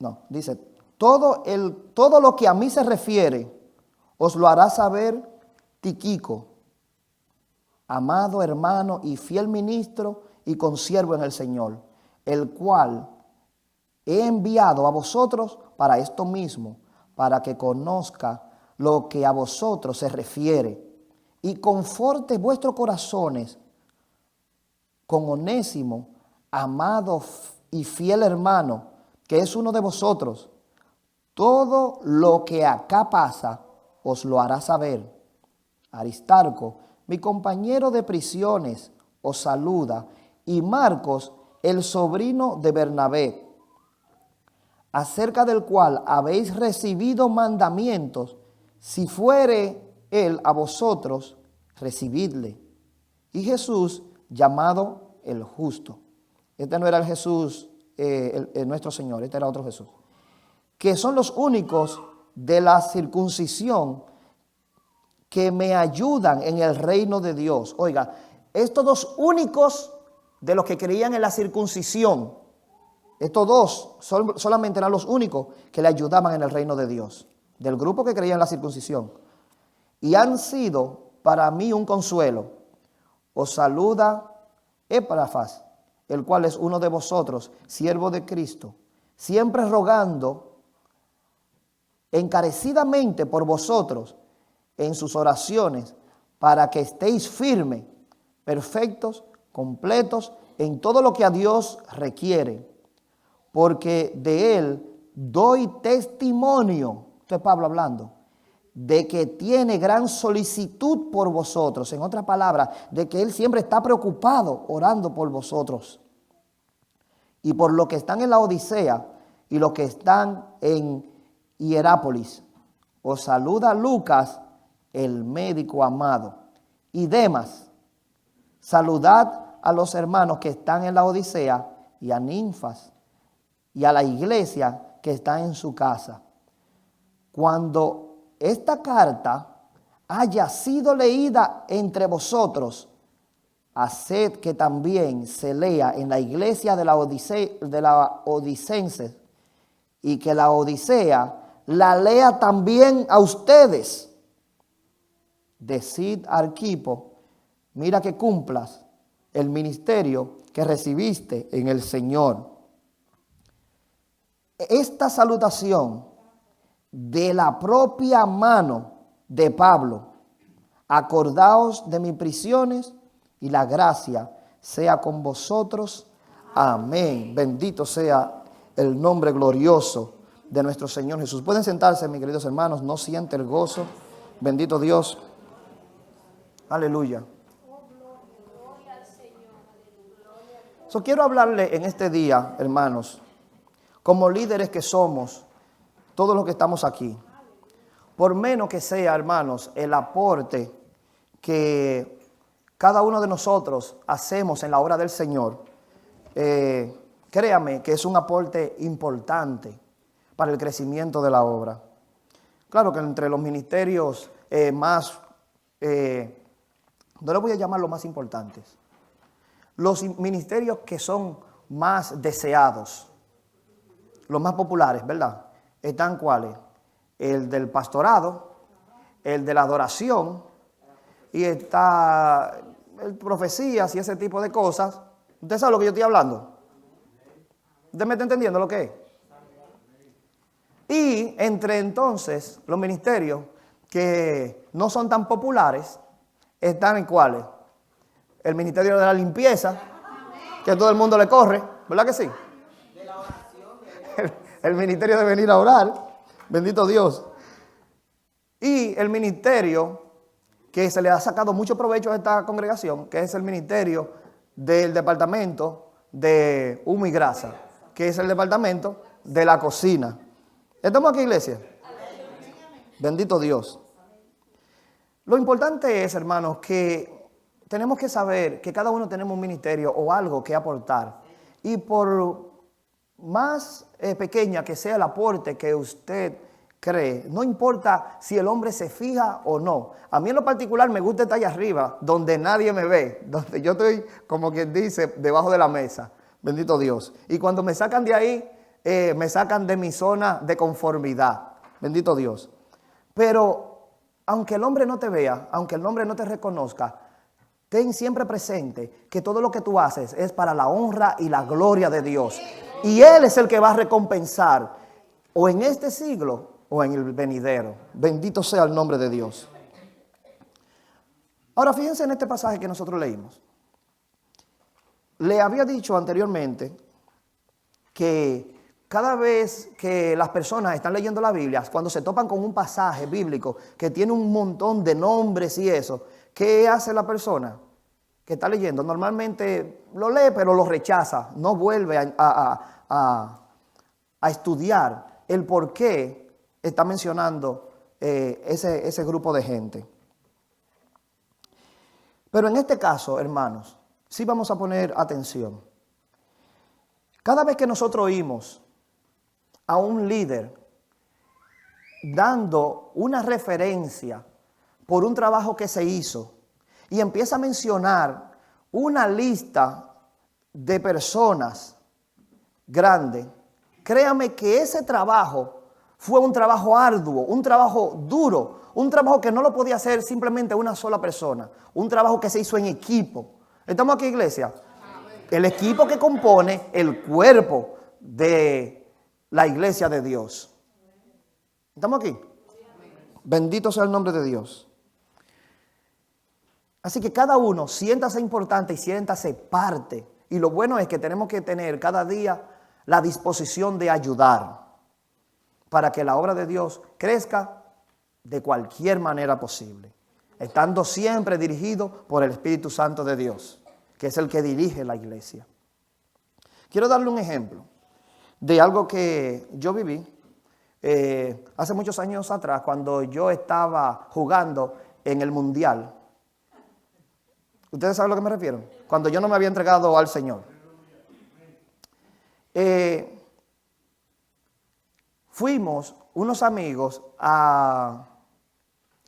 No, dice, todo lo que a mí se refiere, os lo hará saber Tíquico, amado hermano y fiel ministro y consiervo en el Señor, el cual he enviado a vosotros para esto mismo, para que conozca lo que a vosotros se refiere y conforte vuestros corazones con Onésimo, amado y fiel hermano, que es uno de vosotros. Todo lo que acá pasa os lo hará saber. Aristarco, mi compañero de prisiones, os saluda, y Marcos, el sobrino de Bernabé, acerca del cual habéis recibido mandamientos. Si fuere él a vosotros, recibidle. Y Jesús, llamado el justo. Este no era el Jesús, nuestro Señor, este era otro Jesús. Que son los únicos de la circuncisión que me ayudan en el reino de Dios. Oiga, estos dos únicos de los que creían en la circuncisión, estos dos solamente eran los únicos que le ayudaban en el reino de Dios, del grupo que creía en la circuncisión. Y han sido para mí un consuelo. Os saluda Epafras, el cual es uno de vosotros, siervo de Cristo, siempre rogando encarecidamente por vosotros en sus oraciones, para que estéis firmes, perfectos, completos en todo lo que a Dios requiere. Porque de él doy testimonio, esto es Pablo hablando, de que tiene gran solicitud por vosotros. En otras palabras, de que él siempre está preocupado orando por vosotros. Y por los que están en la Odisea y los que están en Hierápolis. Os saluda Lucas, el médico amado, y Demas. Saludad a los hermanos que están en la Odisea y a Ninfas y a la iglesia que está en su casa. Cuando esta carta haya sido leída entre vosotros, haced que también se lea en la iglesia de la Odicenses, y que la Odisea la lea también a ustedes. Decid a Arquipo, mira que cumplas el ministerio que recibiste en el Señor. Esta salutación de la propia mano de Pablo, acordaos de mis prisiones y la gracia sea con vosotros. Amén. Bendito sea el nombre glorioso de nuestro Señor Jesús. Pueden sentarse, mis queridos hermanos, no siente el gozo. Bendito Dios. Aleluya. Quiero hablarle en este día, hermanos, como líderes que somos, todos los que estamos aquí, por menos que sea, hermanos, el aporte que cada uno de nosotros hacemos en la obra del Señor, créame que es un aporte importante para el crecimiento de la obra. Claro que entre los ministerios más, no les voy a llamar los más importantes, los ministerios que son más deseados, los más populares, ¿verdad? ¿Están cuáles? El del pastorado, el de la adoración, y está el profecías y ese tipo de cosas. ¿Usted sabe lo que yo estoy hablando? ¿Usted me está entendiendo lo que es? Y entre entonces los ministerios que no son tan populares, ¿están en cuáles? El ministerio de la limpieza, que a todo el mundo le corre, ¿verdad que sí? El ministerio de venir a orar, bendito Dios. Y el ministerio que se le ha sacado mucho provecho a esta congregación, que es el ministerio del departamento de humo y grasa, que es el departamento de la cocina. ¿Estamos aquí, iglesia? Bendito Dios. Lo importante es, hermanos, que tenemos que saber que cada uno tenemos un ministerio o algo que aportar. Y por más pequeña que sea el aporte que usted cree, no importa si el hombre se fija o no. A mí en lo particular me gusta estar allá arriba, donde nadie me ve, donde yo estoy, como quien dice, debajo de la mesa. Bendito Dios. Y cuando me sacan de ahí, me sacan de mi zona de conformidad. Bendito Dios. Pero aunque el hombre no te vea, aunque el hombre no te reconozca, ten siempre presente que todo lo que tú haces es para la honra y la gloria de Dios. Y Él es el que va a recompensar o en este siglo o en el venidero. Bendito sea el nombre de Dios. Ahora fíjense en este pasaje que nosotros leímos. Le había dicho anteriormente que cada vez que las personas están leyendo la Biblia, cuando se topan con un pasaje bíblico que tiene un montón de nombres y eso, ¿qué hace la persona que está leyendo? Normalmente lo lee, pero lo rechaza. No vuelve a estudiar el por qué está mencionando ese grupo de gente. Pero en este caso, hermanos, sí vamos a poner atención. Cada vez que nosotros oímos a un líder dando una referencia por un trabajo que se hizo y empieza a mencionar una lista de personas grandes, créame que ese trabajo fue un trabajo arduo, un trabajo duro, un trabajo que no lo podía hacer simplemente una sola persona, un trabajo que se hizo en equipo. ¿Estamos aquí, iglesia? El equipo que compone el cuerpo de la iglesia de Dios. ¿Estamos aquí? Bendito sea el nombre de Dios. Así que cada uno siéntase importante y siéntase parte. Y lo bueno es que tenemos que tener cada día la disposición de ayudar para que la obra de Dios crezca de cualquier manera posible, estando siempre dirigido por el Espíritu Santo de Dios, que es el que dirige la iglesia. Quiero darle un ejemplo de algo que yo viví hace muchos años atrás, cuando yo estaba jugando en el Mundial. ¿Ustedes saben a lo que me refiero? Cuando yo no me había entregado al Señor. Fuimos unos amigos a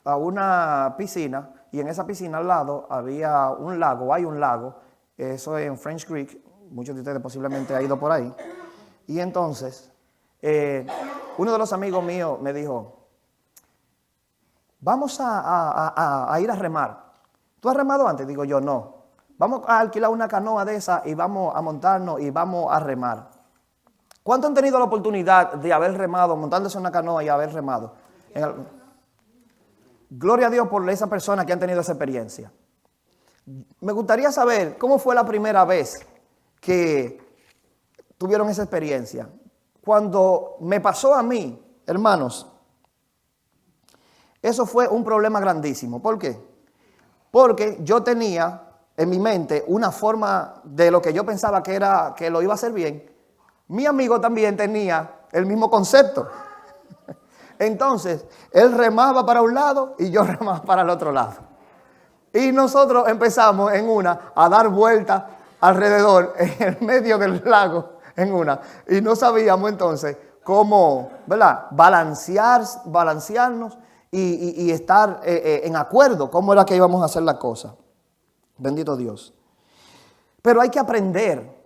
una piscina, y en esa piscina al lado había un lago, hay un lago, eso es en French Creek, muchos de ustedes posiblemente han ido por ahí. Y entonces, uno de los amigos míos me dijo, vamos a ir a remar. ¿Tú has remado antes? Digo yo, no. Vamos a alquilar una canoa de esa y vamos a montarnos y vamos a remar. ¿Cuántos han tenido la oportunidad de haber remado, montándose en una canoa y haber remado? Gloria a Dios por esa persona que han tenido esa experiencia. Me gustaría saber cómo fue la primera vez que tuvieron esa experiencia. Cuando me pasó a mí, hermanos, eso fue un problema grandísimo. ¿Por qué? Porque yo tenía en mi mente una forma de lo que yo pensaba que lo iba a hacer bien. Mi amigo también tenía el mismo concepto. Entonces, él remaba para un lado y yo remaba para el otro lado. Y nosotros empezamos a dar vueltas alrededor, en el medio del lago, y no sabíamos entonces cómo, ¿verdad?, balancearnos y estar en acuerdo cómo era que íbamos a hacer la cosa. Bendito Dios. Pero hay que aprender.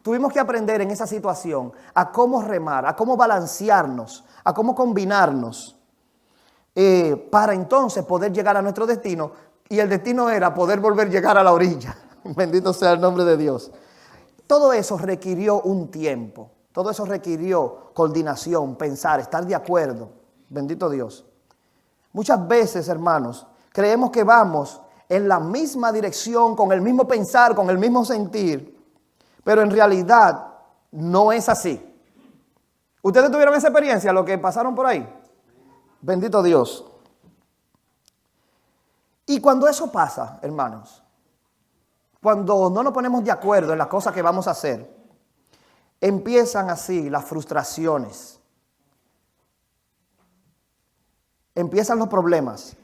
Tuvimos que aprender en esa situación a cómo remar, a cómo balancearnos, a cómo combinarnos para entonces poder llegar a nuestro destino. Y el destino era poder volver a llegar a la orilla. Bendito sea el nombre de Dios. Todo eso requirió un tiempo. Todo eso requirió coordinación, pensar, estar de acuerdo. Bendito Dios. Muchas veces, hermanos, creemos que vamos en la misma dirección, con el mismo pensar, con el mismo sentir. Pero en realidad no es así. ¿Ustedes tuvieron esa experiencia, lo que pasaron por ahí? Bendito Dios. Y cuando eso pasa, hermanos, cuando no nos ponemos de acuerdo en las cosas que vamos a hacer, empiezan así las frustraciones. Empiezan los problemas.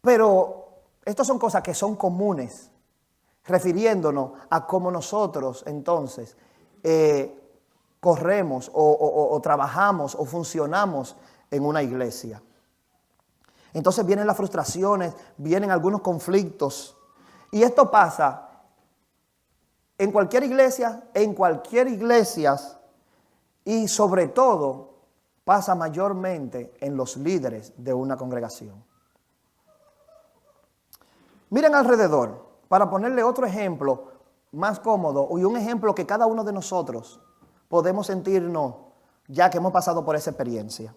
Pero estas son cosas que son comunes, refiriéndonos a cómo nosotros entonces corremos o trabajamos o funcionamos en una iglesia. Entonces vienen las frustraciones, vienen algunos conflictos. Y esto pasa en cualquier iglesia y sobre todo pasa mayormente en los líderes de una congregación. Miren alrededor, para ponerle otro ejemplo más cómodo y un ejemplo que cada uno de nosotros podemos sentirnos ya que hemos pasado por esa experiencia.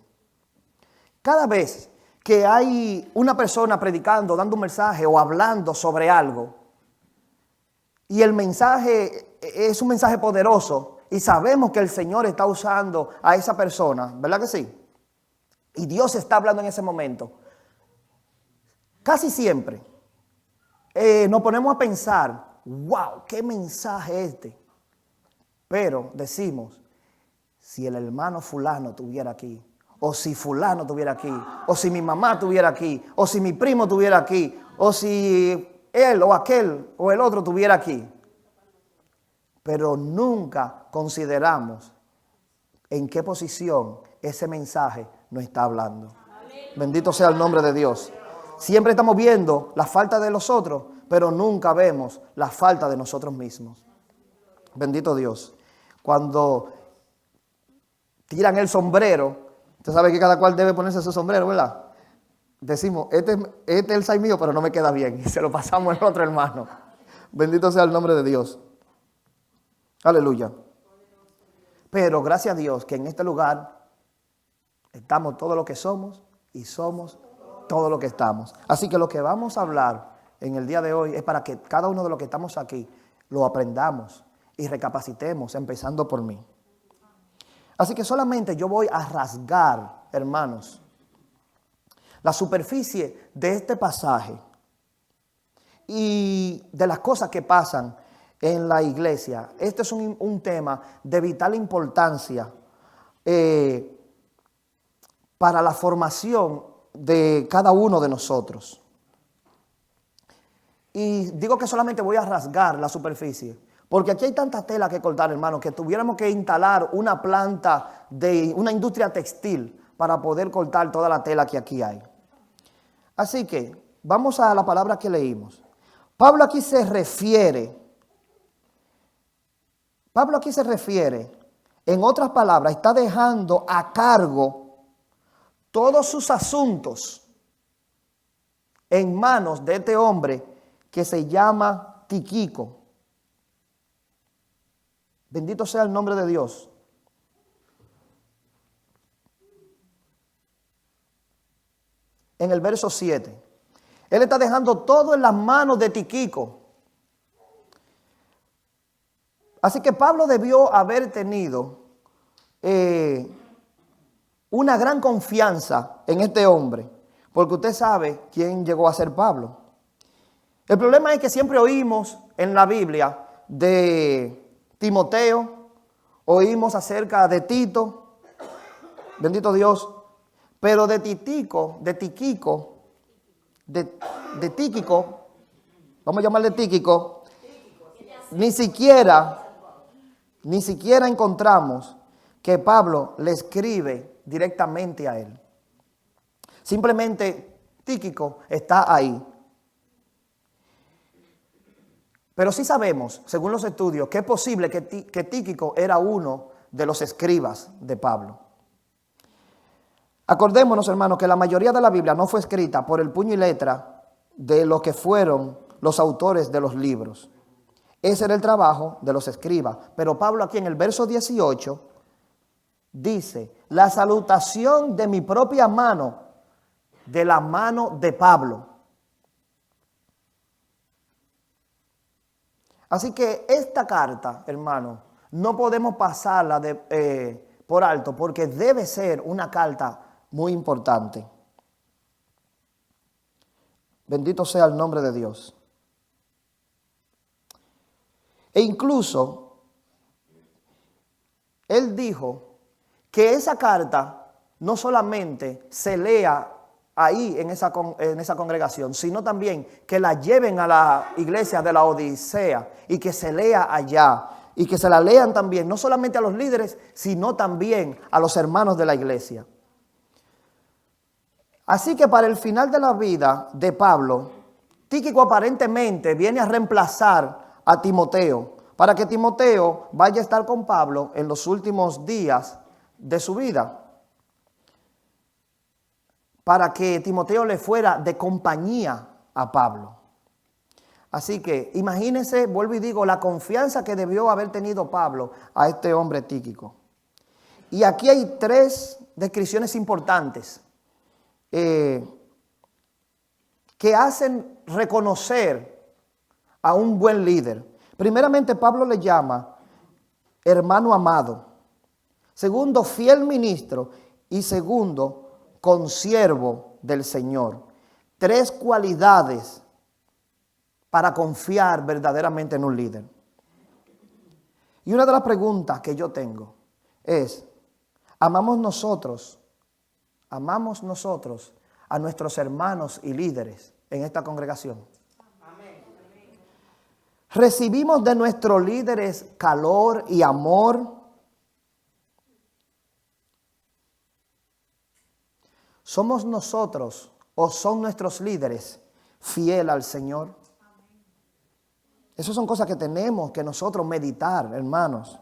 Cada vez que hay una persona predicando, dando un mensaje o hablando sobre algo, y el mensaje es un mensaje poderoso, y sabemos que el Señor está usando a esa persona, ¿verdad que sí? Y Dios está hablando en ese momento. Casi siempre nos ponemos a pensar, wow, qué mensaje este. Pero decimos, si el hermano fulano estuviera aquí, o si fulano estuviera aquí, o si mi mamá estuviera aquí, o si mi primo estuviera aquí, o si él o aquel o el otro estuviera aquí. Pero nunca consideramos en qué posición ese mensaje nos está hablando. Bendito sea el nombre de Dios. Siempre estamos viendo la falta de los otros, pero nunca vemos la falta de nosotros mismos. Bendito Dios. Cuando tiran el sombrero, usted sabe que cada cual debe ponerse su sombrero, ¿verdad? Decimos, este es el size mío, pero no me queda bien. Y se lo pasamos al otro hermano. Bendito sea el nombre de Dios. Aleluya. Pero gracias a Dios que en este lugar estamos todo lo que somos y somos todo lo que estamos. Así que lo que vamos a hablar en el día de hoy es para que cada uno de los que estamos aquí lo aprendamos y recapacitemos, empezando por mí. Así que solamente yo voy a rasgar, hermanos, la superficie de este pasaje y de las cosas que pasan en la iglesia. Este es un tema de vital importancia para la formación de cada uno de nosotros. Y digo que solamente voy a rasgar la superficie, porque aquí hay tanta tela que cortar, hermano, que tuviéramos que instalar una planta de una industria textil para poder cortar toda la tela que aquí hay. Así que vamos a la palabra que leímos. Pablo aquí se refiere, en otras palabras, está dejando a cargo todos sus asuntos en manos de este hombre que se llama Tíquico. Bendito sea el nombre de Dios. En el verso 7, él está dejando todo en las manos de Tíquico. Así que Pablo debió haber tenido una gran confianza en este hombre, porque usted sabe quién llegó a ser Pablo. El problema es que siempre oímos en la Biblia de Timoteo, oímos acerca de Tito, bendito Dios, pero de Tíquico, vamos a llamarle Tíquico, ni siquiera encontramos que Pablo le escribe directamente a él. Simplemente Tíquico está ahí. Pero sí sabemos, según los estudios, que es posible que Tíquico era uno de los escribas de Pablo. Acordémonos, hermanos, que la mayoría de la Biblia no fue escrita por el puño y letra de lo que fueron los autores de los libros. Ese era el trabajo de los escribas. Pero Pablo aquí en el verso 18 dice, la salutación de mi propia mano, de la mano de Pablo. Así que esta carta, hermano, no podemos pasarla por alto porque debe ser una carta muy importante. Bendito sea el nombre de Dios. E incluso, él dijo que esa carta no solamente se lea ahí en esa congregación, sino también que la lleven a la iglesia de la Odisea y que se lea allá y que se la lean también, no solamente a los líderes, sino también a los hermanos de la iglesia. Así que para el final de la vida de Pablo, Tíquico aparentemente viene a reemplazar a Timoteo, para que Timoteo vaya a estar con Pablo en los últimos días de su vida, para que Timoteo le fuera de compañía a Pablo. Así que imagínense, vuelvo y digo, la confianza que debió haber tenido Pablo a este hombre Tíquico. Y aquí hay 3 descripciones importantes que hacen reconocer a un buen líder. Primeramente, Pablo le llama hermano amado. Segundo, fiel ministro. Y segundo, consiervo del Señor. 3 cualidades para confiar verdaderamente en un líder. Y una de las preguntas que yo tengo es, ¿amamos nosotros a nuestros hermanos y líderes en esta congregación? ¿Recibimos de nuestros líderes calor y amor? ¿Somos nosotros o son nuestros líderes fieles al Señor? Esas son cosas que tenemos que nosotros meditar, hermanos,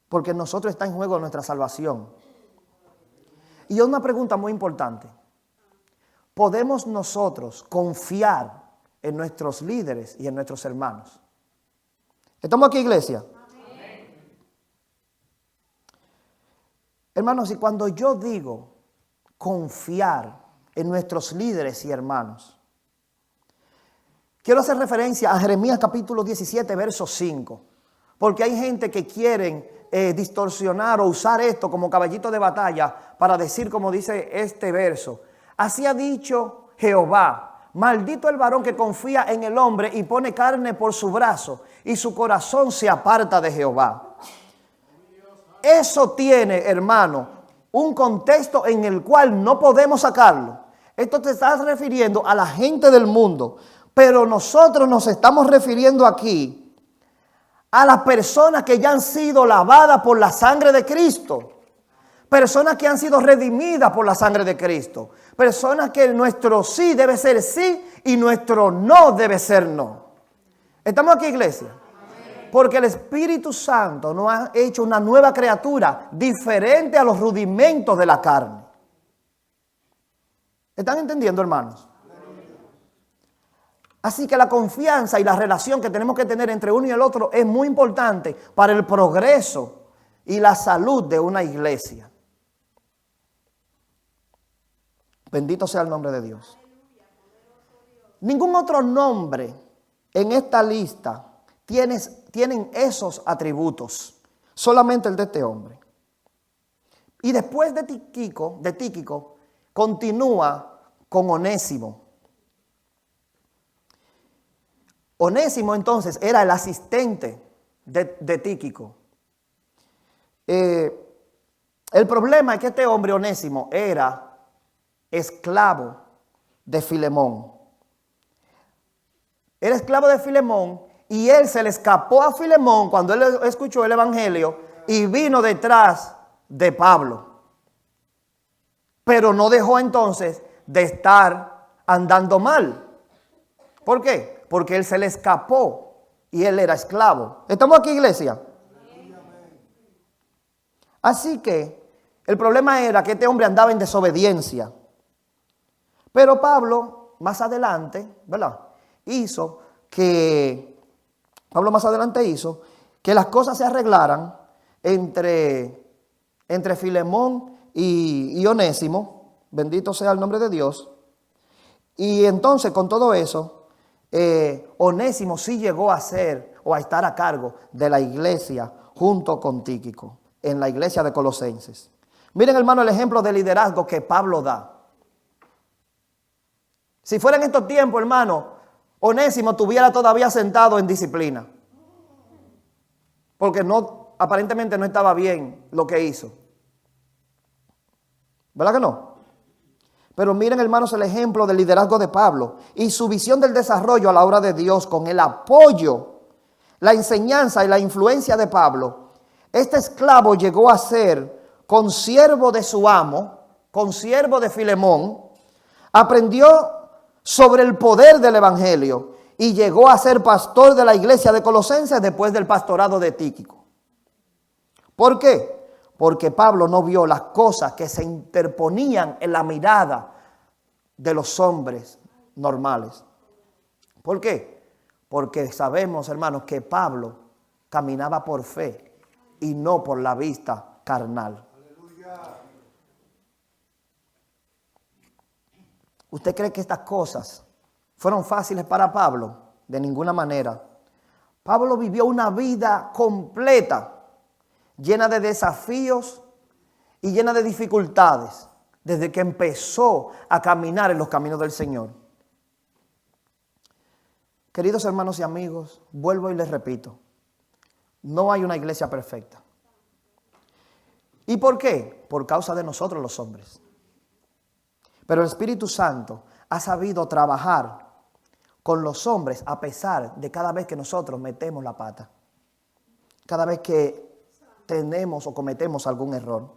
porque en nosotros está en juego nuestra salvación. Y una pregunta muy importante: ¿podemos nosotros confiar en nuestros líderes y en nuestros hermanos? ¿Estamos aquí, iglesia? Amén. Hermanos, y cuando yo digo confiar en nuestros líderes y hermanos, quiero hacer referencia a Jeremías capítulo 17, verso 5, porque hay gente que quieren distorsionar o usar esto como caballito de batalla para decir, como dice este verso: así ha dicho Jehová, maldito el varón que confía en el hombre y pone carne por su brazo, y su corazón se aparta de Jehová. Eso tiene, hermano, un contexto en el cual no podemos sacarlo. Esto te estás refiriendo a la gente del mundo, pero nosotros nos estamos refiriendo aquí a las personas que ya han sido lavadas por la sangre de Cristo. Personas que han sido redimidas por la sangre de Cristo. Personas que nuestro sí debe ser sí y nuestro no debe ser no. ¿Estamos aquí, iglesia? Amén. Porque el Espíritu Santo nos ha hecho una nueva criatura diferente a los rudimentos de la carne. ¿Están entendiendo, hermanos? Así que la confianza y la relación que tenemos que tener entre uno y el otro es muy importante para el progreso y la salud de una iglesia. Bendito sea el nombre de Dios. Ningún otro nombre en esta lista tienen esos atributos, solamente el de este hombre. Y después de Tíquico, continúa con Onésimo. Onésimo entonces era el asistente de Tíquico. El problema es que este hombre Onésimo era esclavo de Filemón. Era esclavo de Filemón y él se le escapó a Filemón cuando él escuchó el evangelio y vino detrás de Pablo. Pero no dejó entonces de estar andando mal. ¿Por qué? Porque él se le escapó y él era esclavo. ¿Estamos aquí, iglesia? Así que el problema era que este hombre andaba en desobediencia. Pero Pablo más adelante, ¿verdad? Pablo más adelante hizo que las cosas se arreglaran entre Filemón y Onésimo. Bendito sea el nombre de Dios. Y entonces con todo eso, Onésimo sí llegó a ser o a estar a cargo de la iglesia junto con Tíquico, en la iglesia de Colosenses. Miren, hermano, el ejemplo de liderazgo que Pablo da. Si fuera en estos tiempos, hermano, Onésimo estuviera todavía sentado en disciplina. Porque aparentemente no estaba bien lo que hizo. ¿Verdad que no? Pero miren, hermanos, el ejemplo del liderazgo de Pablo y su visión del desarrollo a la obra de Dios con el apoyo, la enseñanza y la influencia de Pablo. Este esclavo llegó a ser consiervo de su amo, consiervo de Filemón, aprendió sobre el poder del evangelio y llegó a ser pastor de la iglesia de Colosenses después del pastorado de Tíquico. ¿Por qué? Porque Pablo no vio las cosas que se interponían en la mirada de los hombres normales. ¿Por qué? Porque sabemos, hermanos, que Pablo caminaba por fe y no por la vista carnal. ¿Usted cree que estas cosas fueron fáciles para Pablo? De ninguna manera. Pablo vivió una vida completa, llena de desafíos y llena de dificultades, desde que empezó a caminar en los caminos del Señor. Queridos hermanos y amigos, vuelvo y les repito, no hay una iglesia perfecta. ¿Y por qué? Por causa de nosotros los hombres. Pero el Espíritu Santo ha sabido trabajar con los hombres a pesar de cada vez que nosotros metemos la pata. Cada vez que tenemos o cometemos algún error.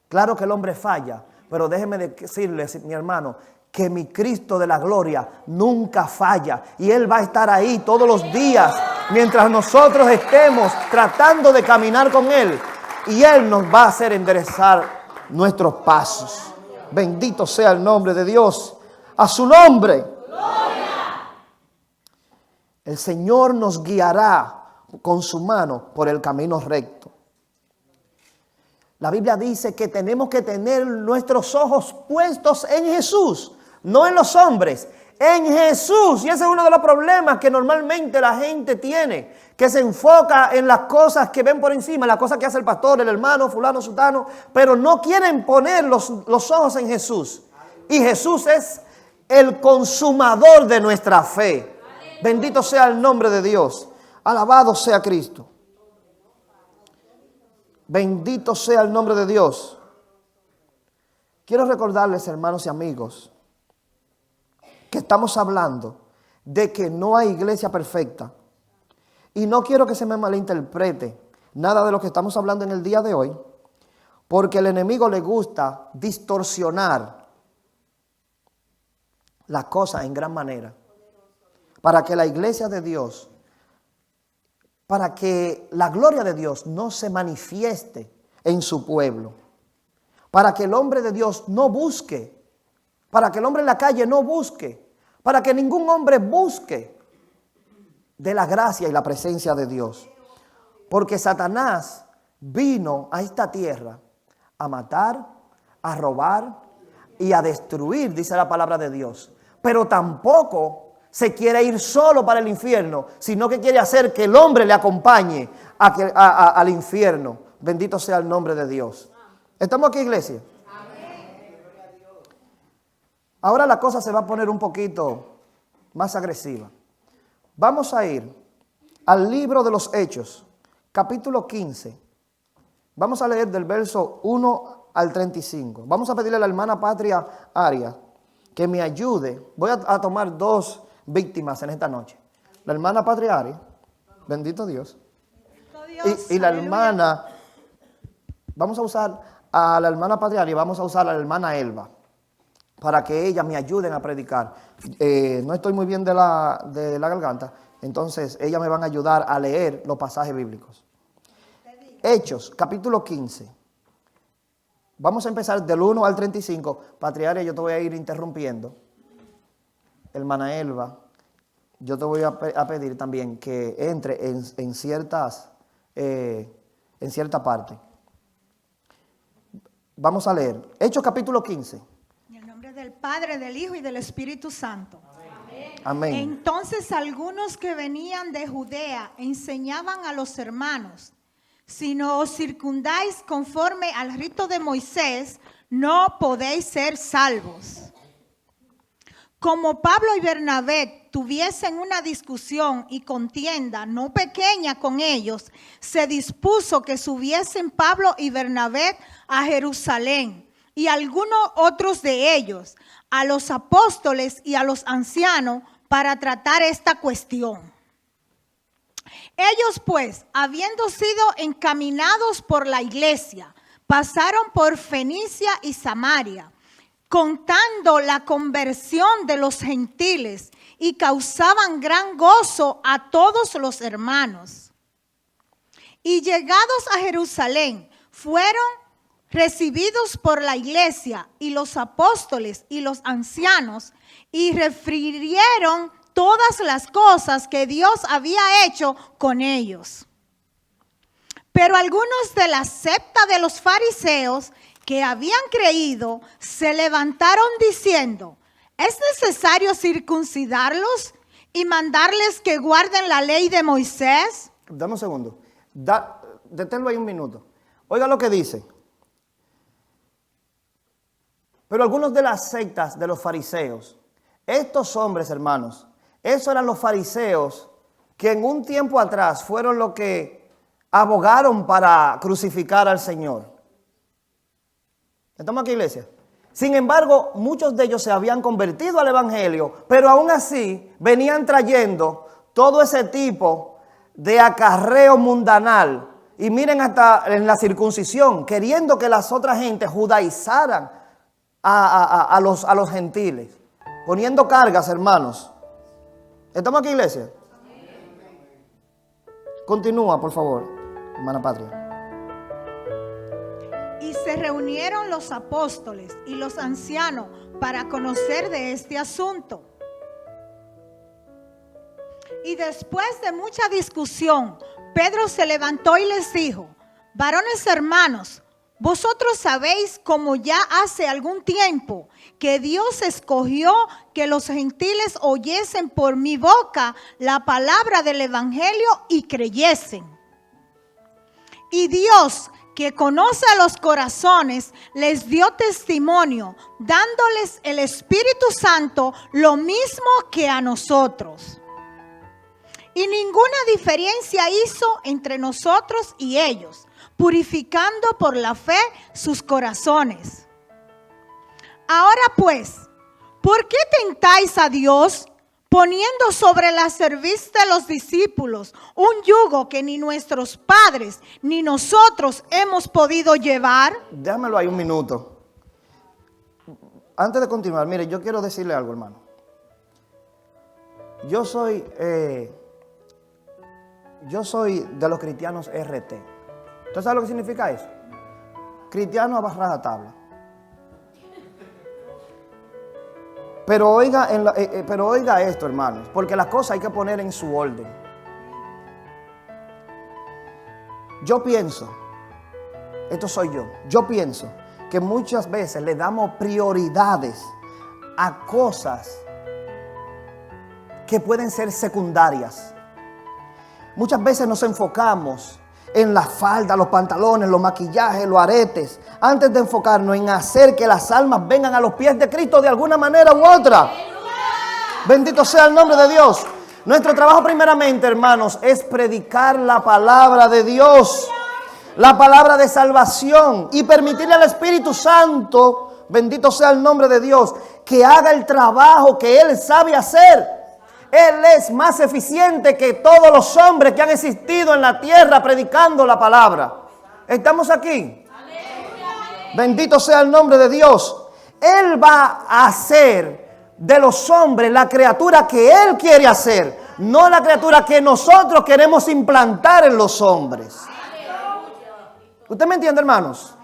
Claro que el hombre falla, pero déjeme decirles, mi hermano, que mi Cristo de la gloria nunca falla. Y Él va a estar ahí todos los días mientras nosotros estemos tratando de caminar con Él. Y Él nos va a hacer enderezar nuestros pasos. Bendito sea el nombre de Dios. A su nombre. ¡Gloria! El Señor nos guiará con su mano por el camino recto. La Biblia dice que tenemos que tener nuestros ojos puestos en Jesús, no en los hombres, en Jesús. Y ese es uno de los problemas que normalmente la gente tiene, que se enfoca en las cosas que ven por encima, las cosas que hace el pastor, el hermano, fulano, sutano, pero no quieren poner los ojos en Jesús. Y Jesús es el consumador de nuestra fe. Bendito sea el nombre de Dios. Alabado sea Cristo. Bendito sea el nombre de Dios. Quiero recordarles, hermanos y amigos, que estamos hablando de que no hay iglesia perfecta. Y no quiero que se me malinterprete nada de lo que estamos hablando en el día de hoy, porque el enemigo le gusta distorsionar las cosas en gran manera, para que la iglesia de Dios, para que la gloria de Dios no se manifieste en su pueblo, para que el hombre de Dios no busque, para que el hombre en la calle no busque, para que ningún hombre busque de la gracia y la presencia de Dios. Porque Satanás vino a esta tierra a matar, a robar y a destruir, dice la palabra de Dios. Pero tampoco se quiere ir solo para el infierno, sino que quiere hacer que el hombre le acompañe al infierno. Bendito sea el nombre de Dios. ¿Estamos aquí, iglesia? Amén. Ahora la cosa se va a poner un poquito más agresiva. Vamos a ir al libro de los Hechos, capítulo 15. Vamos a leer del verso 1 al 35. Vamos a pedirle a la hermana Patria Arias que me ayude. Voy a tomar dos víctimas en esta noche. La hermana Patria Arias, bendito Dios. Y la hermana, vamos a usar a la hermana Patria Arias, vamos a usar a la hermana Elba, para que ellas me ayuden a predicar. No estoy muy bien de la garganta, entonces ellas me van a ayudar a leer los pasajes bíblicos. Hechos, capítulo 15. Vamos a empezar del 1 al 35. Patriaria, yo te voy a ir interrumpiendo. Hermana Elba, yo te voy a pedir también que entre en cierta parte. Vamos a leer. Hechos, capítulo 15. Del Padre, del Hijo y del Espíritu Santo. Amén. Entonces algunos que venían de Judea enseñaban a los hermanos: si no os circundáis conforme al rito de Moisés, no podéis ser salvos. Como Pablo y Bernabé tuviesen una discusión y contienda no pequeña con ellos, se dispuso que subiesen Pablo y Bernabé a Jerusalén, y algunos otros de ellos, a los apóstoles y a los ancianos, para tratar esta cuestión. Ellos pues, habiendo sido encaminados por la iglesia, pasaron por Fenicia y Samaria, contando la conversión de los gentiles y causaban gran gozo a todos los hermanos. Y llegados a Jerusalén, fueron recibidos por la iglesia y los apóstoles y los ancianos, y refirieron todas las cosas que Dios había hecho con ellos. Pero algunos de la secta de los fariseos que habían creído se levantaron diciendo: ¿es necesario circuncidarlos y mandarles que guarden la ley de Moisés? Dame un segundo. Deténlo ahí un minuto. Oiga lo que dice. Pero algunos de las sectas de los fariseos, estos hombres, hermanos, esos eran los fariseos que en un tiempo atrás fueron los que abogaron para crucificar al Señor. ¿Estamos aquí, iglesia? Sin embargo, muchos de ellos se habían convertido al evangelio, pero aún así venían trayendo todo ese tipo de acarreo mundanal. Y miren, hasta en la circuncisión, queriendo que las otras gentes judaizaran a los gentiles, poniendo cargas, hermanos. ¿Estamos aquí, iglesia? Continúa, por favor, hermana Patria. Y se reunieron los apóstoles y los ancianos para conocer de este asunto. Y después de mucha discusión, Pedro se levantó y les dijo: varones hermanos, vosotros sabéis como ya hace algún tiempo que Dios escogió que los gentiles oyesen por mi boca la palabra del evangelio y creyesen. Y Dios, que conoce a los corazones, les dio testimonio, dándoles el Espíritu Santo lo mismo que a nosotros. Y ninguna diferencia hizo entre nosotros y ellos, purificando por la fe sus corazones. Ahora pues, ¿por qué tentáis a Dios, poniendo sobre la cerviz de los discípulos un yugo que ni nuestros padres ni nosotros hemos podido llevar? Déjamelo ahí un minuto. Antes de continuar, mire, yo quiero decirle algo, hermano. Yo soy de los cristianos RT. ¿Usted sabe lo que significa eso? Cristiano a rajatabla. Pero oiga esto, hermanos, porque las cosas hay que poner en su orden. Yo pienso, esto soy yo pienso que muchas veces le damos prioridades a cosas que pueden ser secundarias. Muchas veces nos enfocamos en la falda, los pantalones, los maquillajes, los aretes, antes de enfocarnos en hacer que las almas vengan a los pies de Cristo de alguna manera u otra. Bendito sea el nombre de Dios. Nuestro trabajo primeramente, hermanos, es predicar la palabra de Dios, la palabra de salvación, y permitirle al Espíritu Santo, bendito sea el nombre de Dios, que haga el trabajo que Él sabe hacer. Él es más eficiente que todos los hombres que han existido en la tierra predicando la palabra. ¿Estamos aquí? Bendito sea el nombre de Dios. Él va a hacer de los hombres la criatura que Él quiere hacer, no la criatura que nosotros queremos implantar en los hombres. ¿Usted me entiende, hermanos?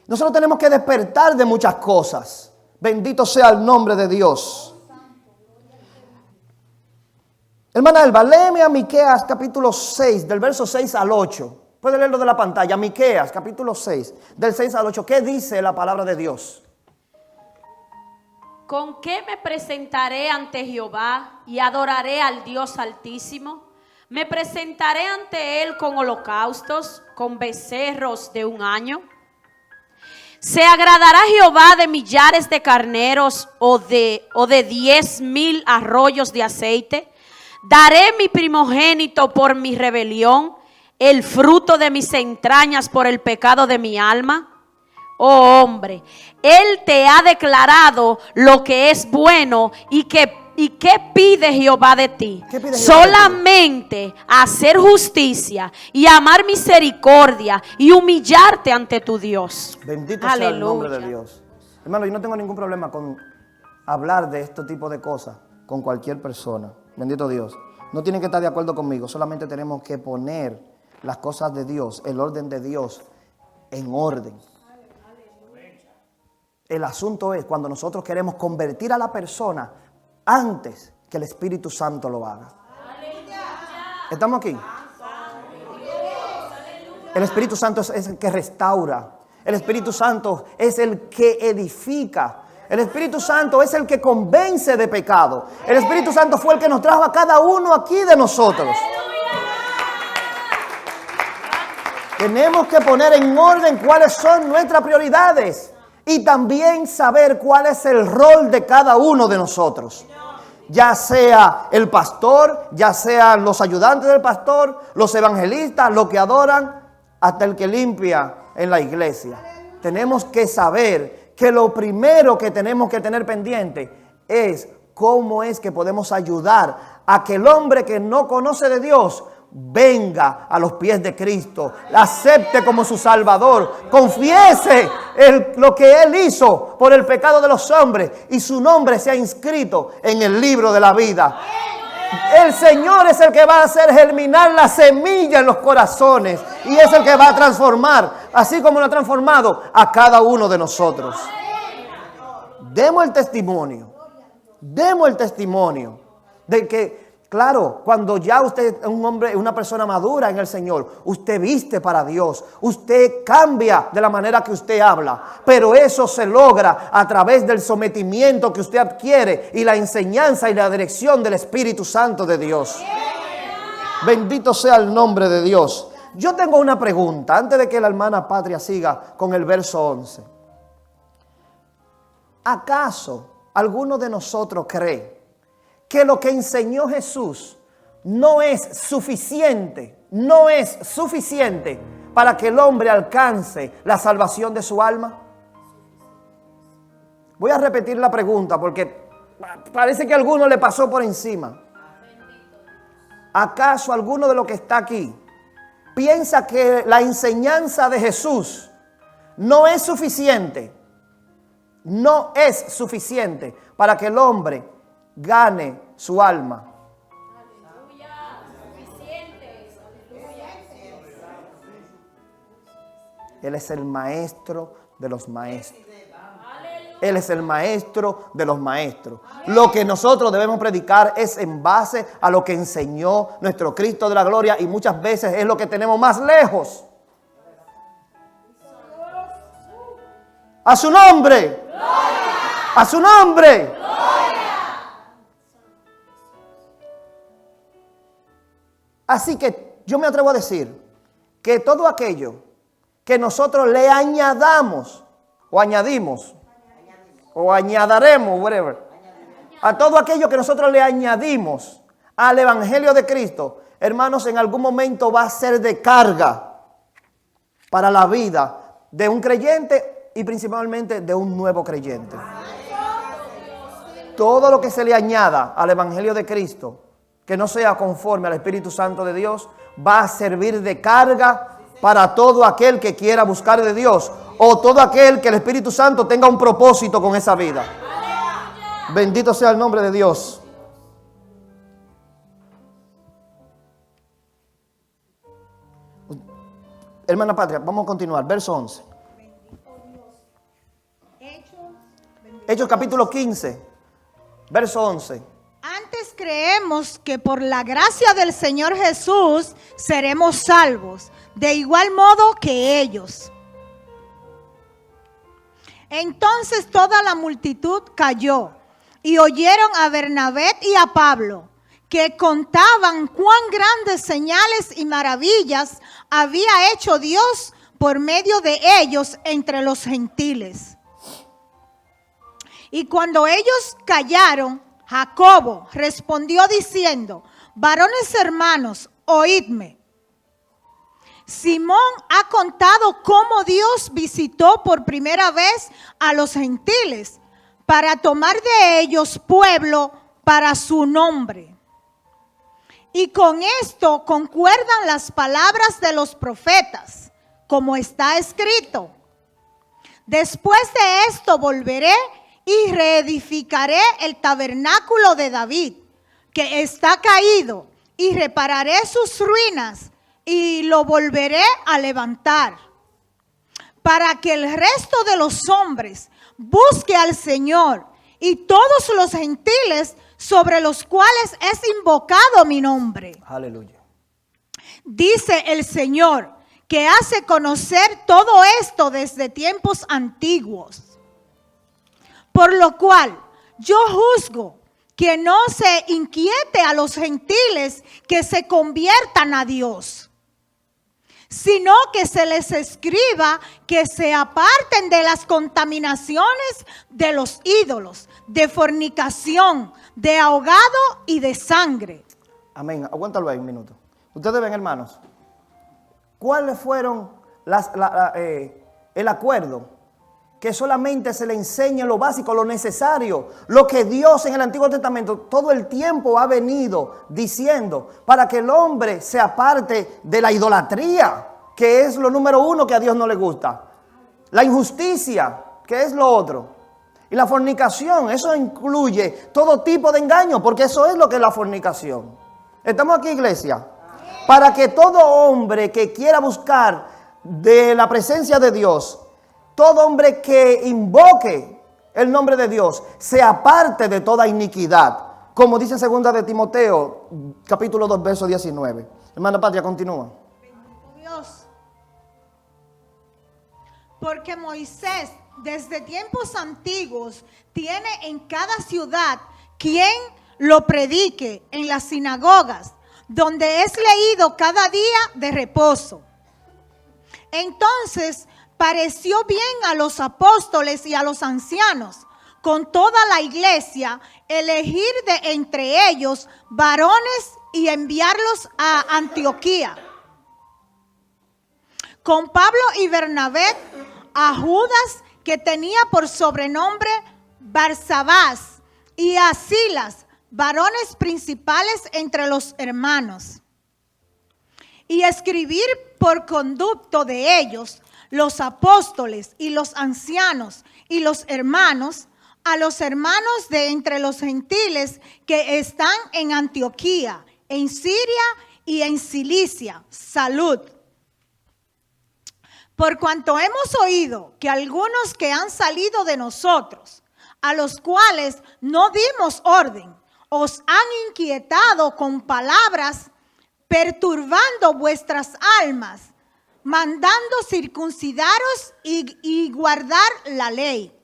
Nosotros tenemos que despertar de muchas cosas. Bendito sea el nombre de Dios. Hermana Elba, léeme a Miqueas capítulo 6, del verso 6 al 8. Puede leerlo de la pantalla. Miqueas capítulo 6, del 6 al 8. ¿Qué dice la palabra de Dios? ¿Con qué me presentaré ante Jehová y adoraré al Dios Altísimo? Me presentaré ante Él con holocaustos, con becerros de un año. ¿Se agradará Jehová de millares de carneros o de 10,000 arroyos de aceite? Daré mi primogénito por mi rebelión, el fruto de mis entrañas por el pecado de mi alma. Oh hombre, Él te ha declarado lo que es bueno y qué pide Jehová de ti. ¿Qué pide Jehová de ti? Solamente hacer justicia y amar misericordia y humillarte ante tu Dios. Bendito sea el nombre de Dios. Hermano, yo no tengo ningún problema con hablar de este tipo de cosas. con cualquier persona. Bendito Dios. No tienen que estar de acuerdo conmigo, solamente tenemos que poner las cosas de Dios, el orden de Dios en orden. El asunto es cuando nosotros queremos convertir a la persona antes que el Espíritu Santo lo haga. ¿Estamos aquí? El Espíritu Santo es el que restaura. El Espíritu Santo es el que edifica. El Espíritu Santo es el que convence de pecado. El Espíritu Santo fue el que nos trajo a cada uno aquí de nosotros. Tenemos que poner en orden cuáles son nuestras prioridades y también saber cuál es el rol de cada uno de nosotros. Ya sea el pastor, ya sean los ayudantes del pastor, los evangelistas, los que adoran, hasta el que limpia en la iglesia. Tenemos que saber que lo primero que tenemos que tener pendiente es cómo es que podemos ayudar a que el hombre que no conoce de Dios venga a los pies de Cristo, la acepte como su Salvador, confiese lo que Él hizo por el pecado de los hombres y su nombre sea inscrito en el libro de la vida. El Señor es el que va a hacer germinar la semilla en los corazones y es el que va a transformar, así como lo ha transformado a cada uno de nosotros. Demos el testimonio de que, claro, cuando ya usted es un hombre, una persona madura en el Señor, usted viste para Dios, usted cambia de la manera que usted habla, pero eso se logra a través del sometimiento que usted adquiere y la enseñanza y la dirección del Espíritu Santo de Dios. Bendito sea el nombre de Dios. Yo tengo una pregunta antes de que la hermana Patria siga con el verso 11. ¿Acaso alguno de nosotros cree que lo que enseñó Jesús no es suficiente para que el hombre alcance la salvación de su alma? Voy a repetir la pregunta porque parece que a alguno le pasó por encima. ¿Acaso alguno de los que está aquí piensa que la enseñanza de Jesús no es suficiente? No es suficiente para que el hombre gane su alma. Él es el maestro de los maestros. Él es el maestro de los maestros. Lo que nosotros debemos predicar es en base a lo que enseñó nuestro Cristo de la gloria y muchas veces es lo que tenemos más lejos. A su nombre. ¡Gloria! A su nombre. ¡Gloria! Así que yo me atrevo a decir que todo aquello que nosotros le añadamos o añadimos o añadiremos, whatever, a todo aquello que nosotros le añadimos al Evangelio de Cristo, hermanos, en algún momento va a ser de carga para la vida de un creyente y principalmente de un nuevo creyente. Todo lo que se le añada al Evangelio de Cristo, que no sea conforme al Espíritu Santo de Dios, va a servir de carga para todo aquel que quiera buscar de Dios o todo aquel que el Espíritu Santo tenga un propósito con esa vida. Bendito sea el nombre de Dios. Hermana Patria, vamos a continuar. Verso 11. Hechos capítulo 15, verso 11. Antes creemos que por la gracia del Señor Jesús seremos salvos, de igual modo que ellos. Entonces toda la multitud cayó y oyeron a Bernabé y a Pablo, que contaban cuán grandes señales y maravillas había hecho Dios por medio de ellos entre los gentiles. Y cuando ellos callaron, Jacobo respondió diciendo: varones hermanos, oídme. Simón ha contado cómo Dios visitó por primera vez a los gentiles para tomar de ellos pueblo para su nombre. Y con esto concuerdan las palabras de los profetas, como está escrito: después de esto volveré y reedificaré el tabernáculo de David, que está caído, y repararé sus ruinas y lo volveré a levantar, para que el resto de los hombres busque al Señor y todos los gentiles sobre los cuales es invocado mi nombre. Aleluya. Dice el Señor, que hace conocer todo esto desde tiempos antiguos. Por lo cual yo juzgo que no se inquiete a los gentiles que se conviertan a Dios, sino que se les escriba que se aparten de las contaminaciones de los ídolos, de fornicación, de ahogado y de sangre. Amén. Aguántalo ahí un minuto. Ustedes ven, hermanos, ¿cuáles fueron el acuerdo? Que solamente se le enseña lo básico, lo necesario, lo que Dios en el Antiguo Testamento todo el tiempo ha venido diciendo para que el hombre se aparte de la idolatría, que es lo número uno que a Dios no le gusta. La injusticia, que es lo otro. Y la fornicación, eso incluye todo tipo de engaño, porque eso es lo que es la fornicación. ¿Estamos aquí, iglesia? Para que todo hombre que quiera buscar de la presencia de Dios, todo hombre que invoque el nombre de Dios, se aparte de toda iniquidad. Como dice 2 de Timoteo, capítulo 2, verso 19. Hermana Patria, continúa. Dios. Porque Moisés, desde tiempos antiguos, tiene en cada ciudad quien lo predique en las sinagogas, donde es leído cada día de reposo. Entonces pareció bien a los apóstoles y a los ancianos, con toda la iglesia, elegir de entre ellos varones y enviarlos a Antioquía, con Pablo y Bernabé, a Judas, que tenía por sobrenombre Barsabás, y a Silas, varones principales entre los hermanos, y escribir por conducto de ellos los apóstoles y los ancianos y los hermanos, a los hermanos de entre los gentiles que están en Antioquía, en Siria y en Cilicia, salud. Por cuanto hemos oído que algunos que han salido de nosotros, a los cuales no dimos orden, os han inquietado con palabras, perturbando vuestras almas, mandando circuncidaros y guardar la ley.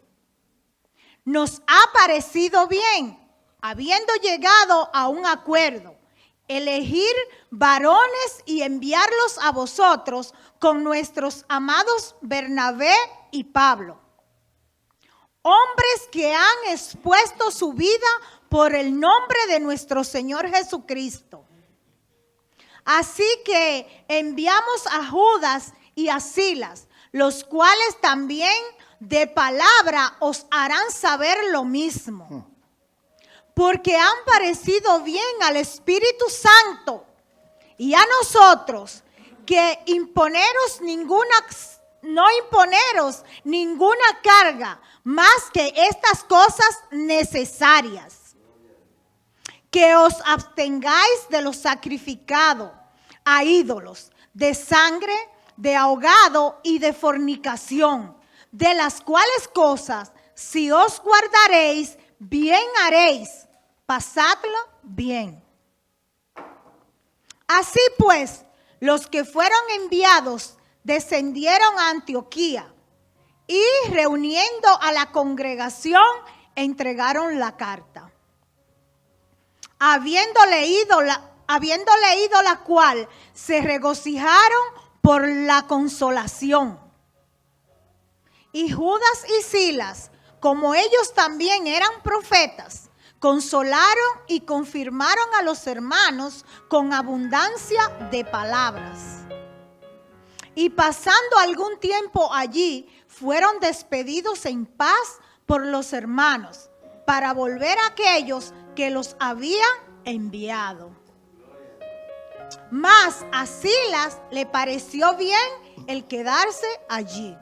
Nos ha parecido bien, habiendo llegado a un acuerdo, elegir varones y enviarlos a vosotros con nuestros amados Bernabé y Pablo, hombres que han expuesto su vida por el nombre de nuestro Señor Jesucristo. Así que enviamos a Judas y a Silas, los cuales también de palabra os harán saber lo mismo, porque han parecido bien al Espíritu Santo y a nosotros que no imponeros ninguna carga más que estas cosas necesarias, que os abstengáis de lo sacrificado a ídolos, de sangre, de ahogado y de fornicación, de las cuales cosas, si os guardaréis, bien haréis, pasadlo bien. Así pues, los que fueron enviados descendieron a Antioquía y reuniendo a la congregación, entregaron la carta. Habiendo leído la cual, se regocijaron por la consolación. Y Judas y Silas, como ellos también eran profetas, consolaron y confirmaron a los hermanos con abundancia de palabras. Y pasando algún tiempo allí, fueron despedidos en paz por los hermanos, para volver a aquellos que los habían enviado. Mas a Silas le pareció bien el quedarse allí.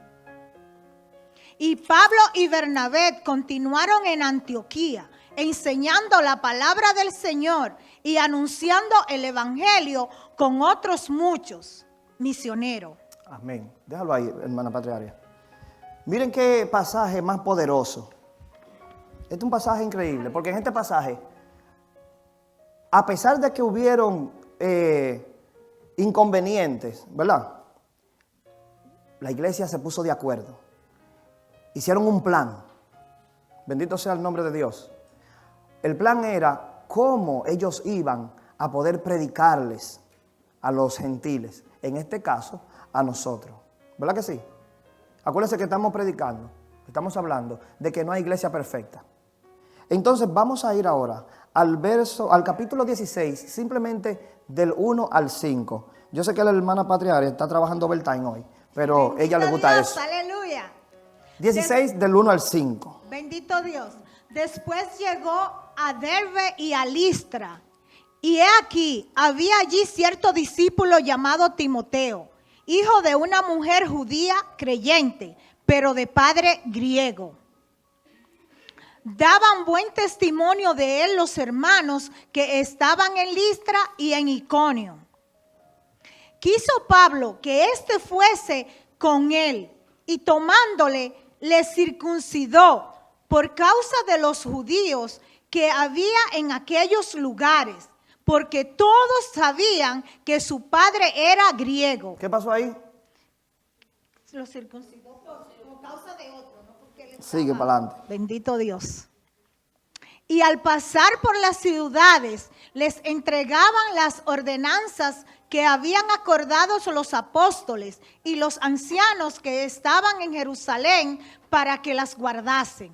Y Pablo y Bernabé continuaron en Antioquía, enseñando la palabra del Señor y anunciando el evangelio con otros muchos misioneros. Amén. Déjalo ahí, hermana Patriaria. Miren qué pasaje más poderoso. Este es un pasaje increíble, porque en este pasaje, a pesar de que hubieron inconvenientes, ¿verdad? La iglesia se puso de acuerdo. Hicieron un plan. Bendito sea el nombre de Dios. El plan era cómo ellos iban a poder predicarles a los gentiles. En este caso, a nosotros. ¿Verdad que sí? Acuérdense que estamos predicando, estamos hablando de que no hay iglesia perfecta. Entonces vamos a ir ahora al capítulo 16, simplemente del 1 al 5. Yo sé que la hermana Patriaria está trabajando overtime hoy, pero a ella le gusta Dios, eso. Aleluya. 16 del 1 al 5. Bendito Dios. Después llegó a Derbe y a Listra. Y he aquí, había allí cierto discípulo llamado Timoteo, hijo de una mujer judía creyente, pero de padre griego. Daban buen testimonio de él los hermanos que estaban en Listra y en Iconio. Quiso Pablo que éste fuese con él, y tomándole, le circuncidó por causa de los judíos que había en aquellos lugares, porque todos sabían que su padre era griego. ¿Qué pasó ahí? Lo circuncidó por causa de otro, ¿no? Porque él Sigue para adelante. Bendito Dios. Y al pasar por las ciudades, les entregaban las ordenanzas que habían acordado los apóstoles y los ancianos que estaban en Jerusalén para que las guardasen.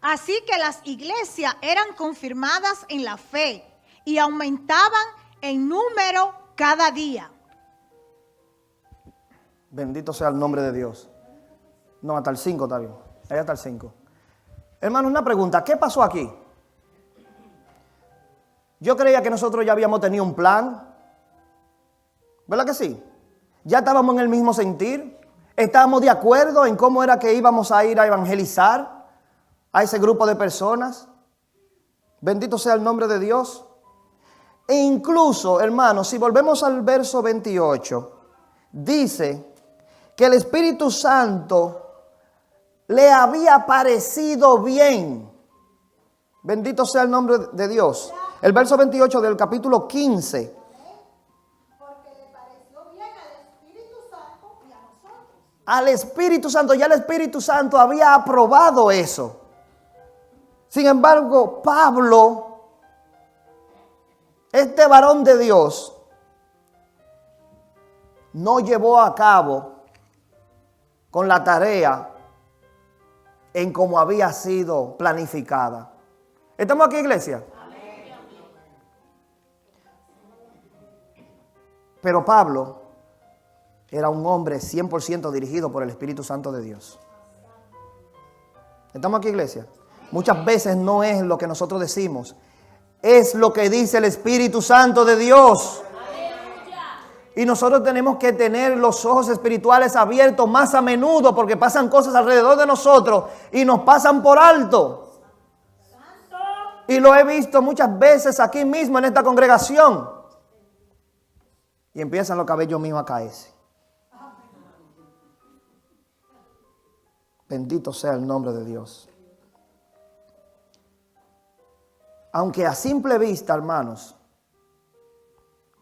Así que las iglesias eran confirmadas en la fe y aumentaban en número cada día. Bendito sea el nombre de Dios. No, hasta el 5 está bien. Ahí hasta el 5. Hermano, una pregunta. ¿Qué pasó aquí? Yo creía que nosotros ya habíamos tenido un plan. ¿Verdad que sí? Ya estábamos en el mismo sentir. Estábamos de acuerdo en cómo era que íbamos a ir a evangelizar a ese grupo de personas. Bendito sea el nombre de Dios. E incluso, hermanos, si volvemos al verso 28, dice que el Espíritu Santo le había parecido bien. Bendito sea el nombre de Dios. El verso 28 del capítulo 15. Porque le pareció bien al Espíritu Santo y a nosotros. Al Espíritu Santo, ya el Espíritu Santo había aprobado eso. Sin embargo, Pablo, este varón de Dios, no llevó a cabo con la tarea en como había sido planificada. ¿Estamos aquí, iglesia? Pero Pablo era un hombre 100% dirigido por el Espíritu Santo de Dios. ¿Estamos aquí, iglesia? Muchas veces no es lo que nosotros decimos, es lo que dice el Espíritu Santo de Dios. Y nosotros tenemos que tener los ojos espirituales abiertos más a menudo, porque pasan cosas alrededor de nosotros y nos pasan por alto. Y lo he visto muchas veces aquí mismo en esta congregación. Y empiezan los cabellos míos a caerse. Bendito sea el nombre de Dios. Aunque a simple vista, hermanos,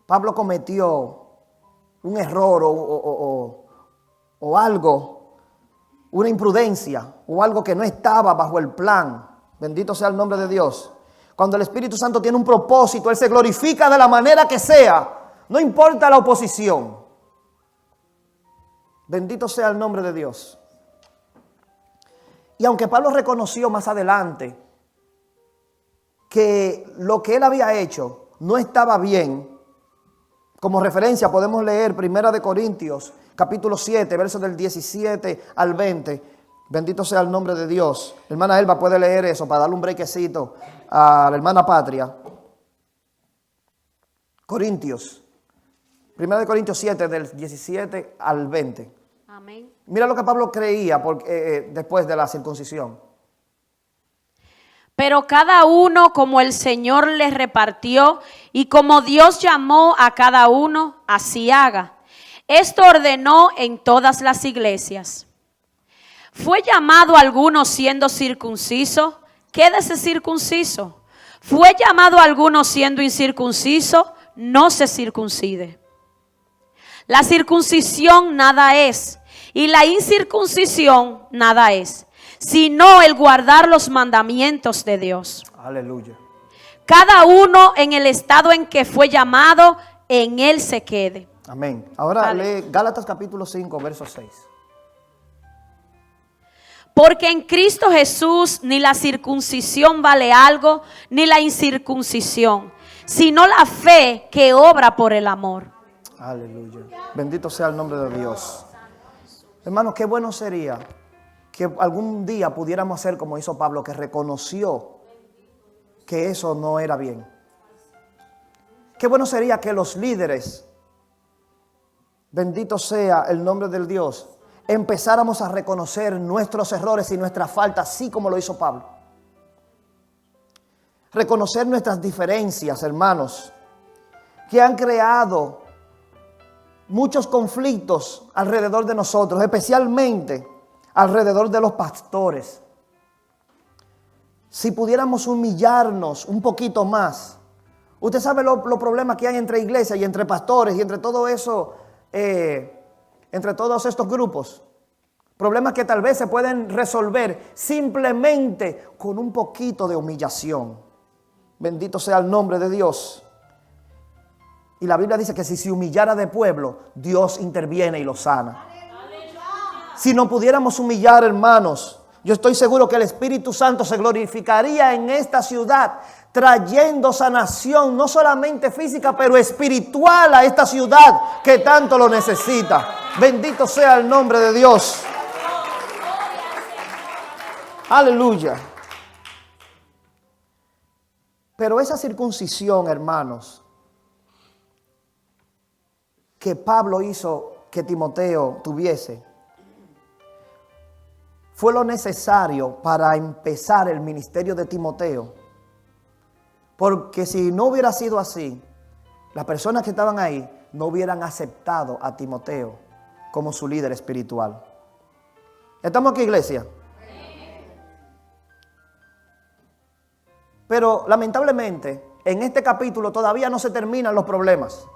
Pablo cometió un error o algo, una imprudencia o algo que no estaba bajo el plan. Bendito sea el nombre de Dios. Cuando el Espíritu Santo tiene un propósito, Él se glorifica de la manera que sea. No importa la oposición. Bendito sea el nombre de Dios. Y aunque Pablo reconoció más adelante que lo que él había hecho no estaba bien, como referencia podemos leer 1 Corintios capítulo 7, versos del 17 al 20. Bendito sea el nombre de Dios. Hermana Elba puede leer eso para darle un brequecito a la hermana Patria. Corintios. 1 Corintios 7, del 17 al 20. Amén. Mira lo que Pablo creía después de la circuncisión. Pero cada uno como el Señor les repartió y como Dios llamó a cada uno, así haga. Esto ordenó en todas las iglesias. ¿Fue llamado alguno siendo circunciso? Quédese circunciso. ¿Fue llamado alguno siendo incircunciso? No se circuncide. La circuncisión nada es, y la incircuncisión nada es, sino el guardar los mandamientos de Dios. Aleluya. Cada uno en el estado en que fue llamado, en él se quede. Amén. Ahora Vale. lee Gálatas capítulo 5, verso 6. Porque en Cristo Jesús ni la circuncisión vale algo, ni la incircuncisión, sino la fe que obra por el amor. Aleluya. Bendito sea el nombre de Dios. Hermano, qué bueno sería que algún día pudiéramos hacer como hizo Pablo, que reconoció que eso no era bien. Qué bueno sería que los líderes, bendito sea el nombre del Dios, empezáramos a reconocer nuestros errores y nuestras faltas, así como lo hizo Pablo. Reconocer nuestras diferencias, hermanos, que han creado muchos conflictos alrededor de nosotros, especialmente alrededor de los pastores. Si pudiéramos humillarnos un poquito más. Usted sabe los problemas que hay entre iglesias y entre pastores y entre todo eso, entre todos estos grupos. Problemas que tal vez se pueden resolver simplemente con un poquito de humillación. Bendito sea el nombre de Dios. Y la Biblia dice que si se humillara de pueblo, Dios interviene y lo sana. Si no pudiéramos humillar, hermanos, yo estoy seguro que el Espíritu Santo se glorificaría en esta ciudad, trayendo sanación, no solamente física, pero espiritual a esta ciudad que tanto lo necesita. Bendito sea el nombre de Dios. Aleluya. Pero esa circuncisión, hermanos, que Pablo hizo que Timoteo tuviese, fue lo necesario para empezar el ministerio de Timoteo. Porque si no hubiera sido así, las personas que estaban ahí no hubieran aceptado a Timoteo como su líder espiritual. ¿Estamos aquí, iglesia? Pero lamentablemente, en este capítulo todavía no se terminan los problemas.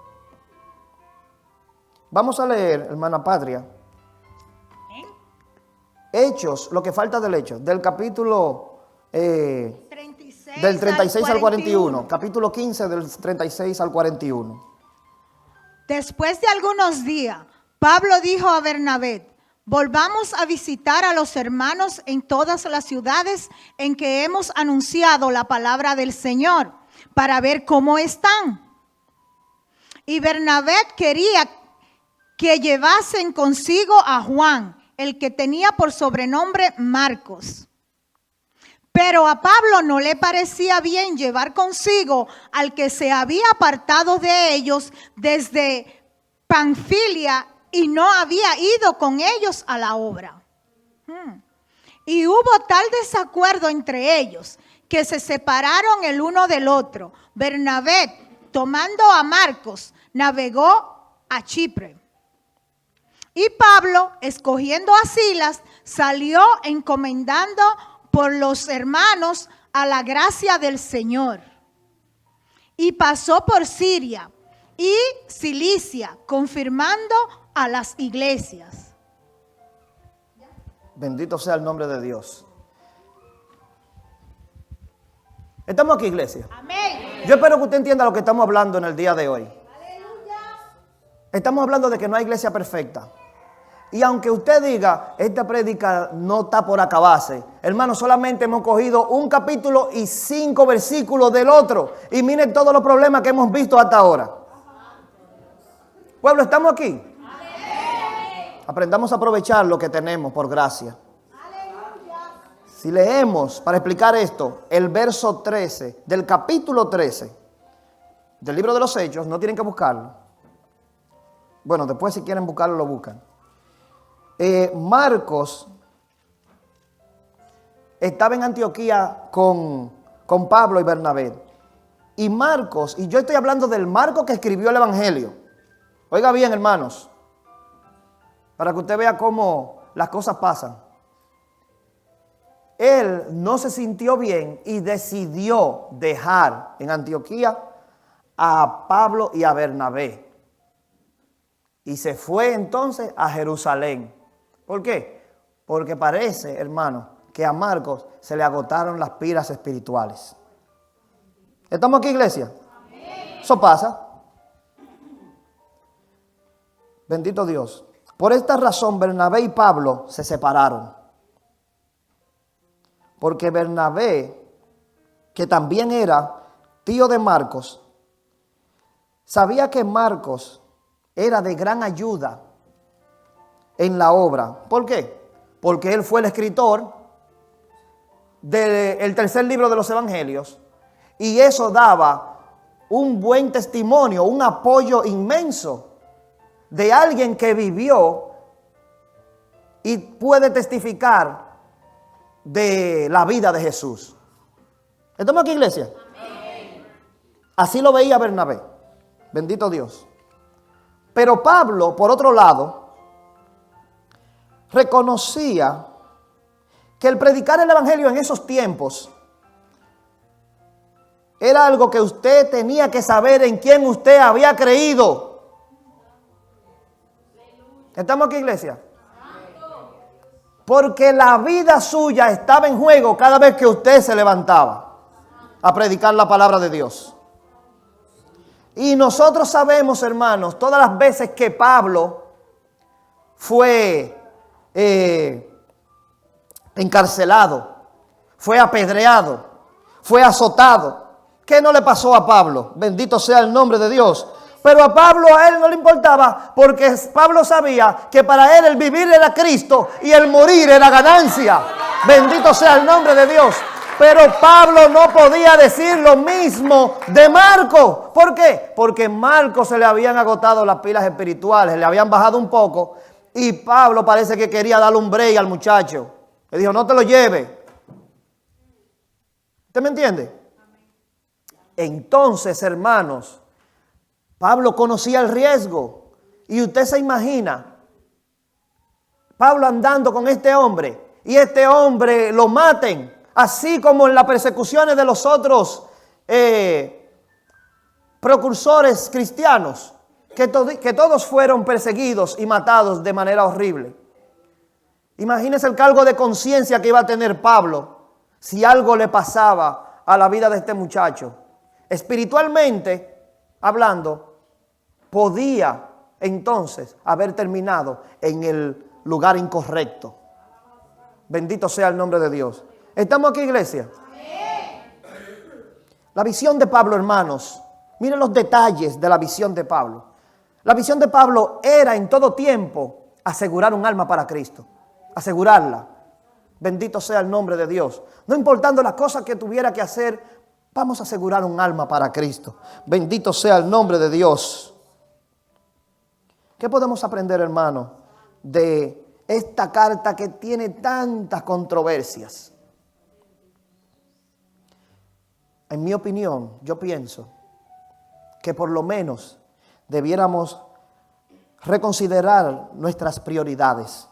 Vamos a leer, hermana Patria, Hechos, lo que falta del Hechos, del capítulo 36 del 36 al 41, capítulo 15 del 36 al 41. Después de algunos días, Pablo dijo a Bernabé: volvamos a visitar a los hermanos en todas las ciudades en que hemos anunciado la palabra del Señor, para ver cómo están. Y Bernabé quería que llevasen consigo a Juan, el que tenía por sobrenombre Marcos. Pero a Pablo no le parecía bien llevar consigo al que se había apartado de ellos desde Panfilia y no había ido con ellos a la obra. Y hubo tal desacuerdo entre ellos que se separaron el uno del otro. Bernabé, tomando a Marcos, navegó a Chipre. Y Pablo, escogiendo a Silas, salió encomendando por los hermanos a la gracia del Señor. Y pasó por Siria y Cilicia, confirmando a las iglesias. Bendito sea el nombre de Dios. ¿Estamos aquí, iglesia? Amén. Yo espero que usted entienda lo que estamos hablando en el día de hoy. Estamos hablando de que no hay iglesia perfecta. Y aunque usted diga, esta prédica no está por acabarse, hermano, solamente hemos cogido un capítulo y 5 versículos del otro. Y miren todos los problemas que hemos visto hasta ahora. Pueblo, ¿estamos aquí? Aprendamos a aprovechar lo que tenemos por gracia. Si leemos, para explicar esto, el verso 13 del capítulo 13 del libro de los Hechos, no tienen que buscarlo. Bueno, después si quieren buscarlo, lo buscan. Marcos estaba en Antioquía con Pablo y Bernabé. Y Marcos, y yo estoy hablando del Marcos que escribió el Evangelio. Oiga bien, hermanos, para que usted vea cómo las cosas pasan. Él no se sintió bien y decidió dejar en Antioquía a Pablo y a Bernabé. Y se fue entonces a Jerusalén. ¿Por qué? Porque parece, hermano, que a Marcos se le agotaron las pilas espirituales. ¿Estamos aquí, iglesia? Amén. Eso pasa. Bendito Dios. Por esta razón, Bernabé y Pablo se separaron. Porque Bernabé, que también era tío de Marcos, sabía que Marcos era de gran ayuda en la obra. ¿Por qué? Porque él fue el escritor del tercer libro de los Evangelios. Y eso daba un buen testimonio, un apoyo inmenso de alguien que vivió y puede testificar de la vida de Jesús. ¿Estamos aquí, iglesia? Amén. Así lo veía Bernabé. Bendito Dios. Pero Pablo, por otro lado, reconocía que el predicar el evangelio en esos tiempos era algo que usted tenía que saber en quién usted había creído. ¿Estamos aquí, iglesia? Porque la vida suya estaba en juego cada vez que usted se levantaba a predicar la palabra de Dios. Y nosotros sabemos, hermanos, todas las veces que Pablo fue encarcelado, fue apedreado, fue azotado. ¿Qué no le pasó a Pablo? Bendito sea el nombre de Dios. Pero a Pablo, a él no le importaba, porque Pablo sabía que para él el vivir era Cristo y el morir era ganancia. Bendito sea el nombre de Dios. Pero Pablo no podía decir lo mismo de Marcos. ¿Por qué? Porque Marcos se le habían agotado las pilas espirituales, le habían bajado un poco. Y Pablo parece que quería darle un break al muchacho. Le dijo, no te lo lleves. ¿Usted me entiende? Entonces, hermanos, Pablo conocía el riesgo. Y usted se imagina, Pablo andando con este hombre y este hombre lo maten. Así como en las persecuciones de los otros precursores cristianos, que todos fueron perseguidos y matados de manera horrible. Imagínese el cargo de conciencia que iba a tener Pablo si algo le pasaba a la vida de este muchacho. Espiritualmente hablando, podía entonces haber terminado en el lugar incorrecto. Bendito sea el nombre de Dios. ¿Estamos aquí, iglesia? La visión de Pablo, hermanos. Miren los detalles de la visión de Pablo. La visión de Pablo era en todo tiempo asegurar un alma para Cristo. Asegurarla. Bendito sea el nombre de Dios. No importando las cosas que tuviera que hacer, vamos a asegurar un alma para Cristo. Bendito sea el nombre de Dios. ¿Qué podemos aprender, hermano, de esta carta que tiene tantas controversias? En mi opinión, yo pienso que por lo menos debiéramos reconsiderar nuestras prioridades,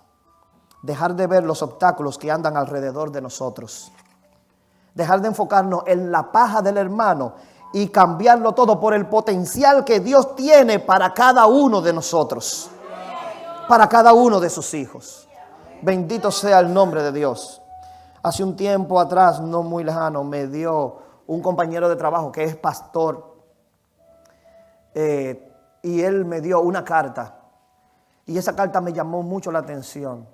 dejar de ver los obstáculos que andan alrededor de nosotros, dejar de enfocarnos en la paja del hermano y cambiarlo todo por el potencial que Dios tiene para cada uno de nosotros, para cada uno de sus hijos. Bendito sea el nombre de Dios. Hace un tiempo atrás, no muy lejano, me dio un compañero de trabajo que es pastor, y él me dio una carta, y esa carta me llamó mucho la atención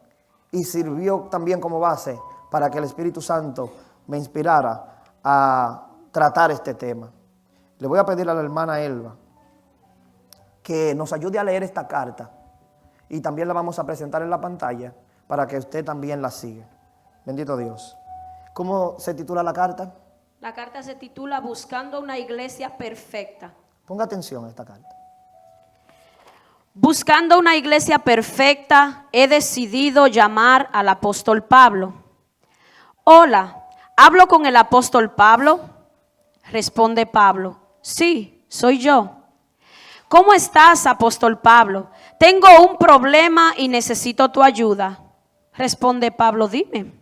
y sirvió también como base para que el Espíritu Santo me inspirara a tratar este tema. Le voy a pedir a la hermana Elba que nos ayude a leer esta carta y también la vamos a presentar en la pantalla para que usted también la siga. Bendito Dios. ¿Cómo se titula la carta? La carta se titula Buscando una iglesia perfecta. Ponga atención a esta carta. Buscando una iglesia perfecta, he decidido llamar al apóstol Pablo. Hola, ¿hablo con el apóstol Pablo? Responde Pablo, sí, soy yo. ¿Cómo estás, apóstol Pablo? Tengo un problema y necesito tu ayuda. Responde Pablo, dime.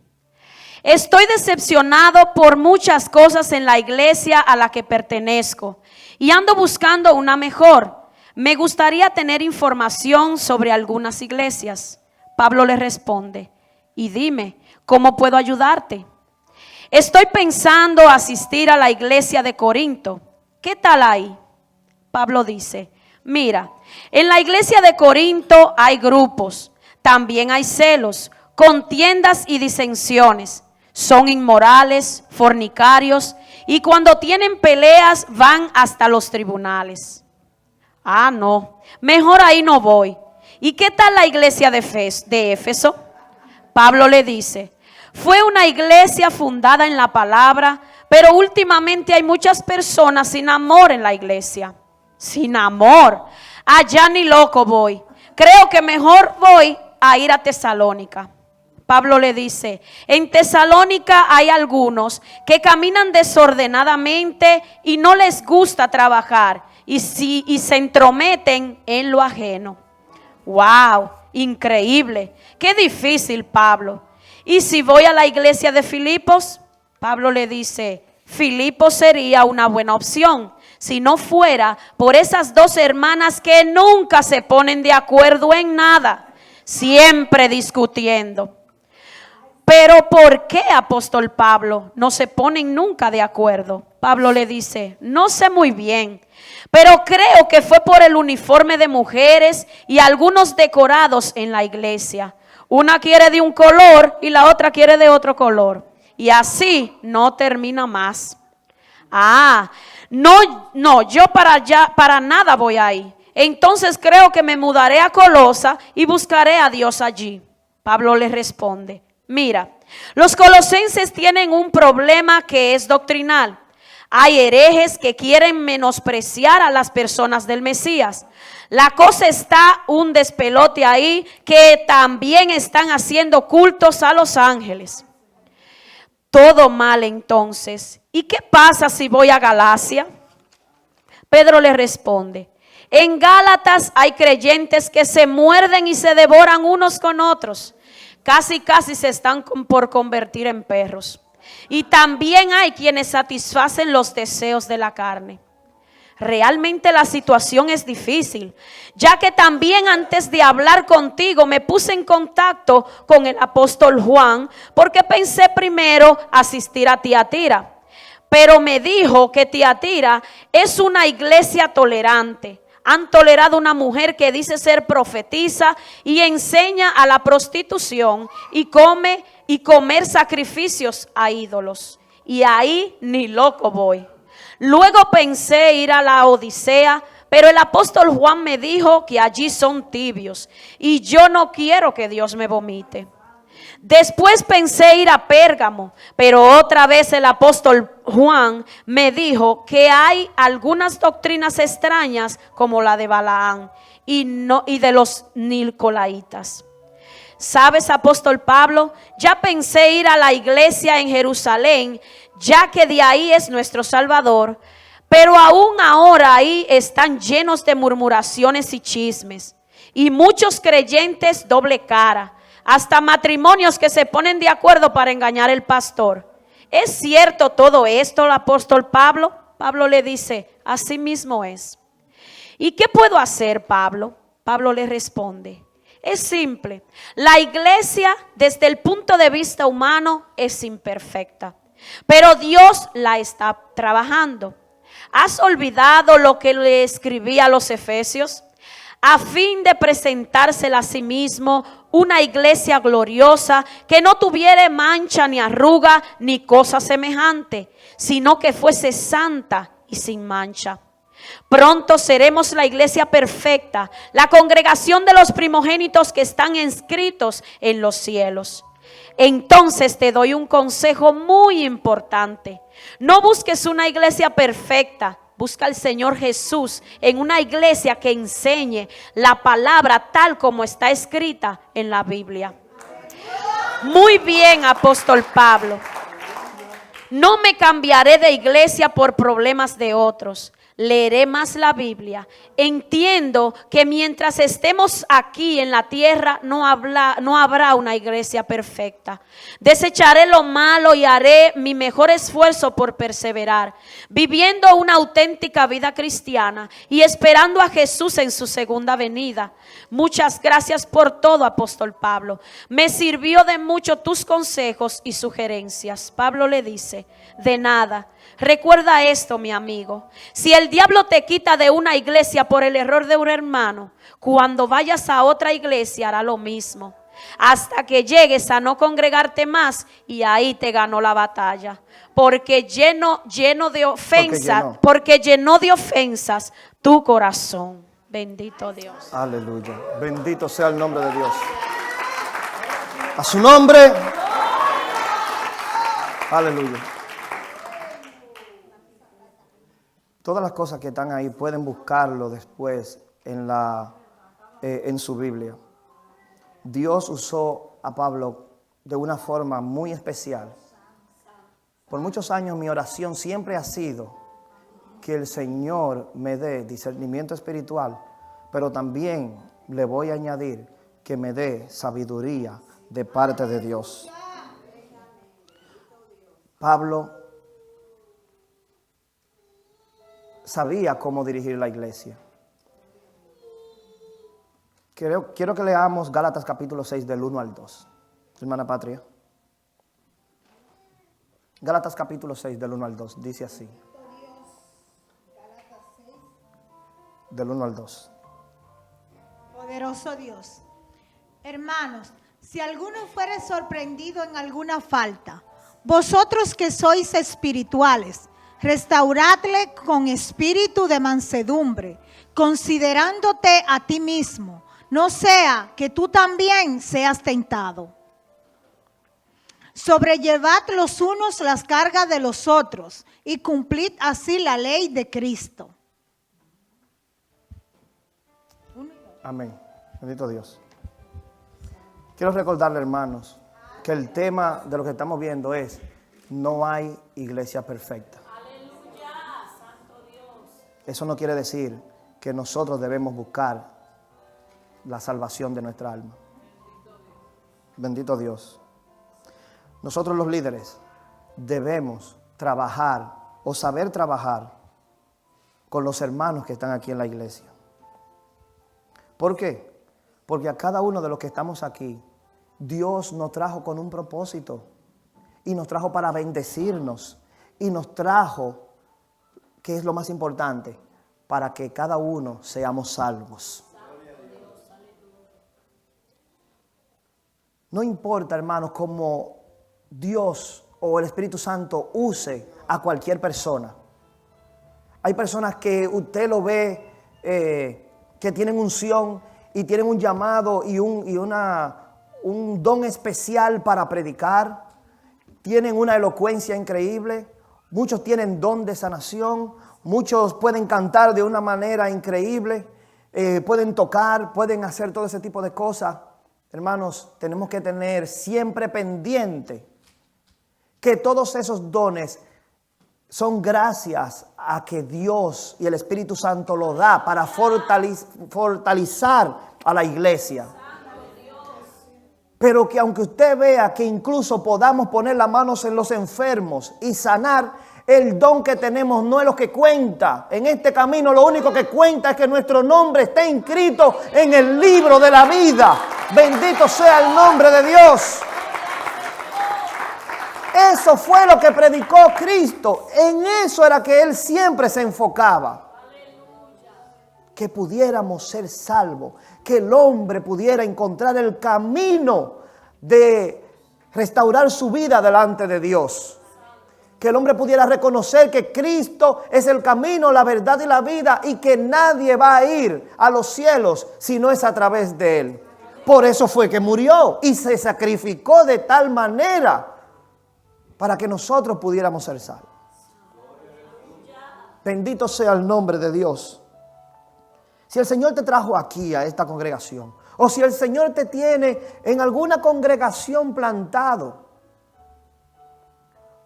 Estoy decepcionado por muchas cosas en la iglesia a la que pertenezco y ando buscando una mejor. Me gustaría tener información sobre algunas iglesias. Pablo le responde, y dime, ¿cómo puedo ayudarte? Estoy pensando asistir a la iglesia de Corinto. ¿Qué tal ahí? Pablo dice, mira, en la iglesia de Corinto hay grupos, también hay celos, contiendas y disensiones. Son inmorales, fornicarios, y cuando tienen peleas van hasta los tribunales. Ah, no, mejor ahí no voy. ¿Y qué tal la iglesia de Éfeso? Pablo le dice, fue una iglesia fundada en la palabra, pero últimamente hay muchas personas sin amor en la iglesia. Sin amor, allá ni loco voy. Creo que mejor voy a ir a Tesalónica. Pablo le dice, en Tesalónica hay algunos que caminan desordenadamente y no les gusta trabajar y se entrometen en lo ajeno. ¡Wow! Increíble. Qué difícil, Pablo. ¿Y si voy a la iglesia de Filipos? Pablo le dice, Filipos sería una buena opción si no fuera por esas dos hermanas que nunca se ponen de acuerdo en nada, siempre discutiendo. Pero ¿por qué, apóstol Pablo, no se ponen nunca de acuerdo? Pablo le dice, no sé muy bien, pero creo que fue por el uniforme de mujeres y algunos decorados en la iglesia. Una quiere de un color y la otra quiere de otro color. Y así no termina más. No, yo para nada voy ahí. Entonces creo que me mudaré a Colosa y buscaré a Dios allí. Pablo le responde, mira, los colosenses tienen un problema que es doctrinal. Hay herejes que quieren menospreciar a las personas del Mesías. La cosa está un despelote ahí, que también están haciendo cultos a los ángeles. Todo mal entonces. ¿Y qué pasa si voy a Galacia? Pedro le responde, en Gálatas hay creyentes que se muerden y se devoran unos con otros. Casi se están por convertir en perros. Y también hay quienes satisfacen los deseos de la carne. Realmente la situación es difícil, ya que también antes de hablar contigo me puse en contacto con el apóstol Juan, porque pensé primero asistir a Tiatira. Pero me dijo que Tiatira es una iglesia tolerante. Han tolerado una mujer que dice ser profetisa y enseña a la prostitución y comer sacrificios a ídolos. Y ahí ni loco voy. Luego pensé ir a la Odisea, pero el apóstol Juan me dijo que allí son tibios y yo no quiero que Dios me vomite. Después pensé ir a Pérgamo, pero otra vez el apóstol Juan me dijo que hay algunas doctrinas extrañas como la de Balaán y de los Nicolaitas. ¿Sabes, apóstol Pablo? Ya pensé ir a la iglesia en Jerusalén, ya que de ahí es nuestro Salvador, pero aún ahora ahí están llenos de murmuraciones y chismes, y muchos creyentes doble cara, hasta matrimonios que se ponen de acuerdo para engañar al pastor. ¿Es cierto todo esto, el apóstol Pablo? Pablo le dice, así mismo es. ¿Y qué puedo hacer, Pablo? Pablo le responde, es simple. La iglesia desde el punto de vista humano es imperfecta, pero Dios la está trabajando. ¿Has olvidado lo que le escribí a los Efesios? A fin de presentársela a sí mismo una iglesia gloriosa que no tuviera mancha ni arruga ni cosa semejante, sino que fuese santa y sin mancha. Pronto seremos la iglesia perfecta, la congregación de los primogénitos que están inscritos en los cielos. Entonces te doy un consejo muy importante. No busques una iglesia perfecta, Busca al Señor Jesús en una iglesia que enseñe la palabra tal como está escrita en la Biblia. Muy bien, apóstol Pablo. No me cambiaré de iglesia por problemas de otros. Leeré más la Biblia. Entiendo que mientras estemos aquí en la tierra no habrá una iglesia perfecta. Desecharé lo malo y haré mi mejor esfuerzo por perseverar, viviendo una auténtica vida cristiana y esperando a Jesús en su segunda venida. Muchas gracias por todo, apóstol Pablo. Me sirvió de mucho tus consejos y sugerencias. Pablo le dice: de nada. Recuerda esto, mi amigo. Si el diablo te quita de una iglesia por el error de un hermano, cuando vayas a otra iglesia hará lo mismo, hasta que llegues a no congregarte más, y ahí te ganó la batalla. Porque llenó de ofensas tu corazón. Bendito Dios. Aleluya. Bendito sea el nombre de Dios. A su nombre. Aleluya. Todas las cosas que están ahí pueden buscarlo después en su Biblia. Dios usó a Pablo de una forma muy especial. Por muchos años mi oración siempre ha sido que el Señor me dé discernimiento espiritual, pero también le voy a añadir que me dé sabiduría de parte de Dios. Pablo sabía cómo dirigir la iglesia. Quiero que leamos Gálatas capítulo 6 del 1 al 2. Hermana Patria. Gálatas capítulo 6 del 1 al 2. Dice así. Del 1 al 2. Poderoso Dios. Hermanos, si alguno fuere sorprendido en alguna falta, vosotros que sois espirituales, restauradle con espíritu de mansedumbre, considerándote a ti mismo, no sea que tú también seas tentado. Sobrellevad los unos las cargas de los otros y cumplid así la ley de Cristo. Amén. Bendito Dios. Quiero recordarle, hermanos, que el tema de lo que estamos viendo es: no hay iglesia perfecta. Eso no quiere decir que nosotros debemos buscar la salvación de nuestra alma. Bendito Dios. Nosotros los líderes debemos trabajar o saber trabajar con los hermanos que están aquí en la iglesia. ¿Por qué? Porque a cada uno de los que estamos aquí, Dios nos trajo con un propósito y nos trajo para bendecirnos y nos trajo, que es lo más importante, para que cada uno seamos salvos. No importa, hermanos, cómo Dios o el Espíritu Santo use a cualquier persona. Hay personas que usted lo ve que tienen unción y tienen un llamado y un don especial para predicar. Tienen una elocuencia increíble. Muchos tienen don de sanación. Muchos pueden cantar de una manera increíble. Pueden tocar, pueden hacer todo ese tipo de cosas. Hermanos, tenemos que tener siempre pendiente que todos esos dones son gracias a que Dios y el Espíritu Santo lo da para fortalecer a la iglesia. Pero que aunque usted vea que incluso podamos poner las manos en los enfermos y sanar, el don que tenemos no es lo que cuenta. En este camino lo único que cuenta es que nuestro nombre esté inscrito en el libro de la vida. Bendito sea el nombre de Dios. Eso fue lo que predicó Cristo. En eso era que Él siempre se enfocaba. Que pudiéramos ser salvos. Que el hombre pudiera encontrar el camino de restaurar su vida delante de Dios. Que el hombre pudiera reconocer que Cristo es el camino, la verdad y la vida, y que nadie va a ir a los cielos si no es a través de Él. Por eso fue que murió y se sacrificó de tal manera para que nosotros pudiéramos ser salvos. Bendito sea el nombre de Dios. Si el Señor te trajo aquí a esta congregación, o si el Señor te tiene en alguna congregación plantado,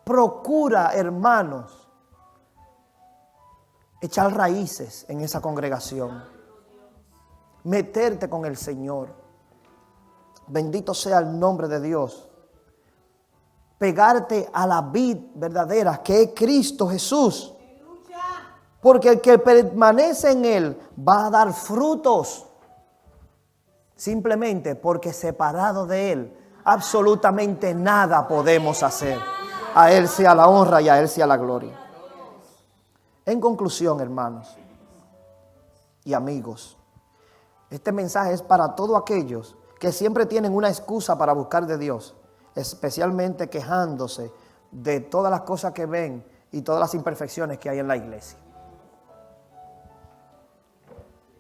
procura, hermanos, echar raíces en esa congregación, meterte con el Señor. Bendito sea el nombre de Dios. Pegarte a la vid verdadera que es Cristo Jesús. Porque el que permanece en Él va a dar frutos. Simplemente porque separado de Él, absolutamente nada podemos hacer. A Él sea la honra y a Él sea la gloria. En conclusión, hermanos y amigos, este mensaje es para todos aquellos que siempre tienen una excusa para buscar de Dios, especialmente quejándose de todas las cosas que ven y todas las imperfecciones que hay en la iglesia.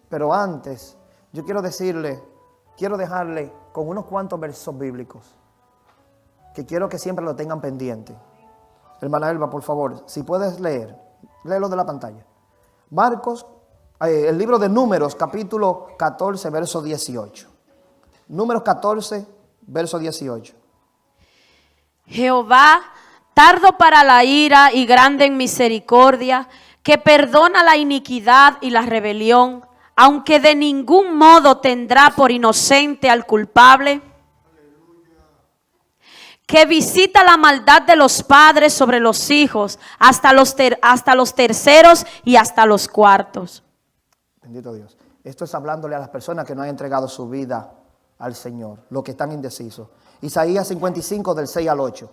Pero antes, yo quiero dejarle con unos cuantos versos bíblicos que quiero que siempre lo tengan pendiente. Hermana Elba, por favor, si puedes léelo de la pantalla. El libro de Números, capítulo 14, verso 18. Números 14, verso 18. Jehová, tardo para la ira y grande en misericordia, que perdona la iniquidad y la rebelión, aunque de ningún modo tendrá por inocente al culpable, que visita la maldad de los padres sobre los hijos, hasta los terceros y hasta los cuartos. Bendito Dios. Esto es hablándole a las personas que no han entregado su vida al Señor, los que están indecisos. Isaías 55, del 6 al 8.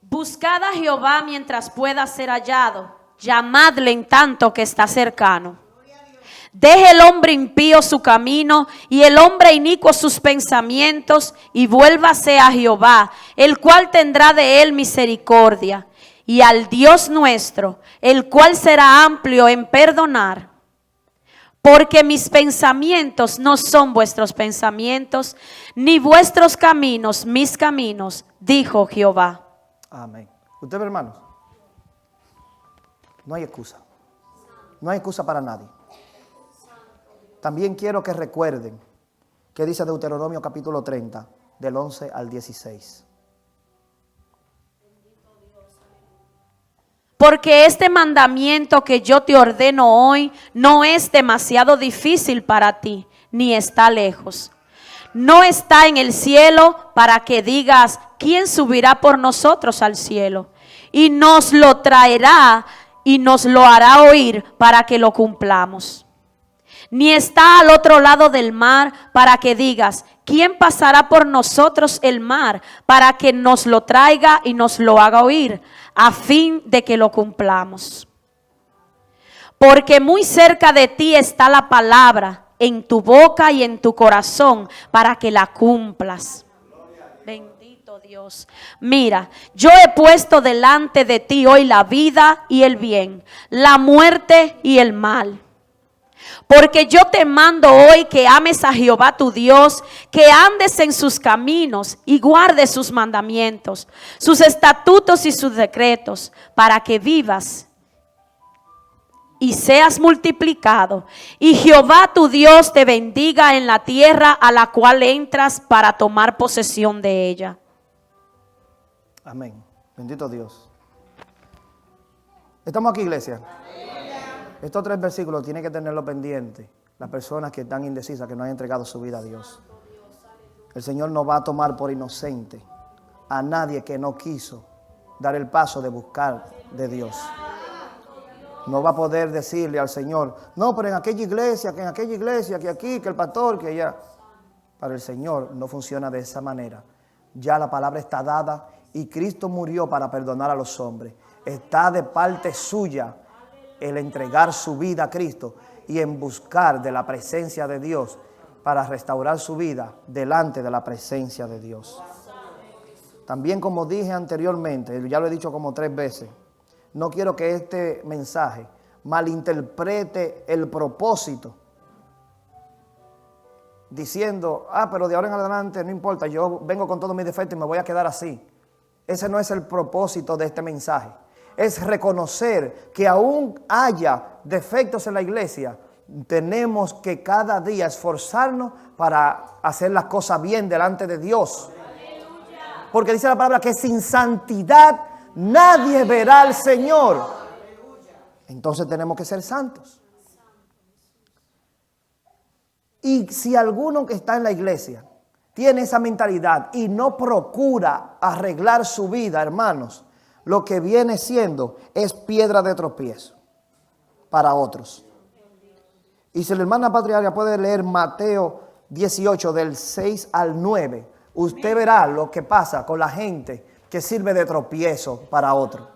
Buscad a Jehová mientras pueda ser hallado, llamadle en tanto que está cercano. Deje el hombre impío su camino y el hombre inicuo sus pensamientos, y vuélvase a Jehová, el cual tendrá de él misericordia, y al Dios nuestro, el cual será amplio en perdonar. Porque mis pensamientos no son vuestros pensamientos, ni vuestros caminos mis caminos, dijo Jehová. Amén. Ustedes, hermanos, no hay excusa. No hay excusa para nadie. También quiero que recuerden que dice Deuteronomio capítulo 30, del 11 al 16. Porque este mandamiento que yo te ordeno hoy no es demasiado difícil para ti, ni está lejos. No está en el cielo para que digas, ¿quién subirá por nosotros al cielo? Y nos lo traerá y nos lo hará oír para que lo cumplamos. Ni está al otro lado del mar para que digas, ¿quién pasará por nosotros el mar para que nos lo traiga y nos lo haga oír, a fin de que lo cumplamos? Porque muy cerca de ti está la palabra, en tu boca y en tu corazón, para que la cumplas. Bendito Dios. Mira, yo he puesto delante de ti hoy la vida y el bien, la muerte y el mal. Porque yo te mando hoy que ames a Jehová tu Dios, que andes en sus caminos y guardes sus mandamientos, sus estatutos y sus decretos, para que vivas y seas multiplicado. Y Jehová tu Dios te bendiga en la tierra a la cual entras para tomar posesión de ella. Amén. Bendito Dios. ¿Estamos aquí, iglesia? Estos 3 versículos tienen que tenerlo pendiente las personas que están indecisas, que no han entregado su vida a Dios. El Señor no va a tomar por inocente a nadie que no quiso dar el paso de buscar de Dios. No va a poder decirle al Señor, no, pero en aquella iglesia, que aquí, que el pastor, que allá. Para el Señor no funciona de esa manera. Ya la palabra está dada y Cristo murió para perdonar a los hombres. Está de parte suya el entregar su vida a Cristo y en buscar de la presencia de Dios para restaurar su vida delante de la presencia de Dios. También, como dije anteriormente, ya lo he dicho como 3 veces, no quiero que este mensaje malinterprete el propósito, diciendo, pero de ahora en adelante no importa, yo vengo con todos mis defectos y me voy a quedar así. Ese no es el propósito de este mensaje. es reconocer que aún haya defectos en la iglesia, tenemos que cada día esforzarnos para hacer las cosas bien delante de Dios. Porque dice la palabra que sin santidad nadie verá al Señor. Entonces tenemos que ser santos. Y si alguno que está en la iglesia tiene esa mentalidad y no procura arreglar su vida, hermanos, lo que viene siendo es piedra de tropiezo para otros. Y si la hermana Patriarca puede leer Mateo 18 del 6 al 9, usted verá lo que pasa con la gente que sirve de tropiezo para otro.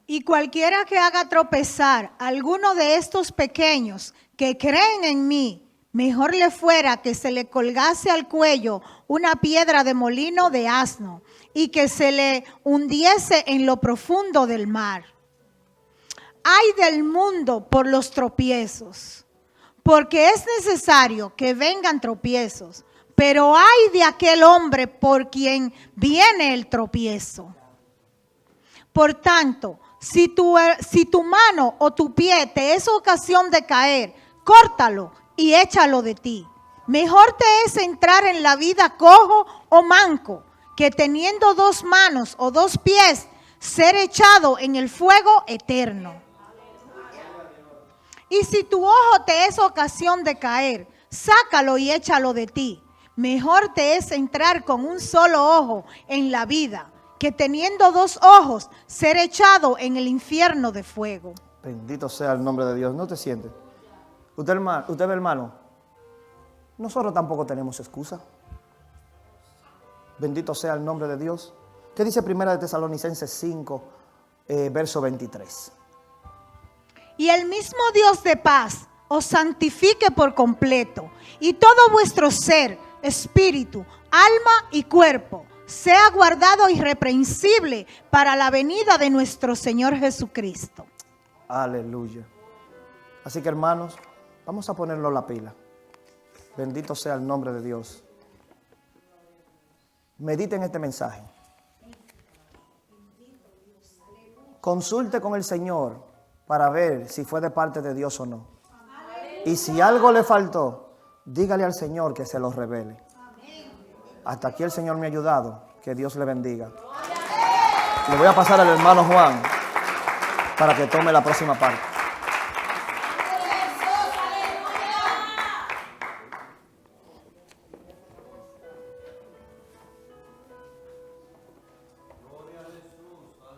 Y cualquiera que haga tropezar a alguno de estos pequeños que creen en mí, mejor le fuera que se le colgase al cuello una piedra de molino de asno y que se le hundiese en lo profundo del mar. Ay del mundo por los tropiezos, porque es necesario que vengan tropiezos, pero ay de aquel hombre por quien viene el tropiezo. Por tanto, si tu mano o tu pie te es ocasión de caer, córtalo y échalo de ti. Mejor te es entrar en la vida cojo o manco, que teniendo 2 manos o 2 pies, ser echado en el fuego eterno. Y si tu ojo te es ocasión de caer, sácalo y échalo de ti. Mejor te es entrar con un solo ojo en la vida, que teniendo 2 ojos, ser echado en el infierno de fuego. Bendito sea el nombre de Dios. ¿No te sientes? Usted ve, hermano, nosotros tampoco tenemos excusa. Bendito sea el nombre de Dios. ¿Qué dice 1 Tesalonicenses 5, verso 23? Y el mismo Dios de paz os santifique por completo, y todo vuestro ser, espíritu, alma y cuerpo, sea guardado irreprensible para la venida de nuestro Señor Jesucristo. Aleluya. Así que, hermanos, vamos a ponernos la pila. Bendito sea el nombre de Dios. Mediten este mensaje. Consulte con el Señor para ver si fue de parte de Dios o no. Y si algo le faltó, dígale al Señor que se lo revele. Hasta aquí el Señor me ha ayudado. Que Dios le bendiga. Le voy a pasar al hermano Juan para que tome la próxima parte.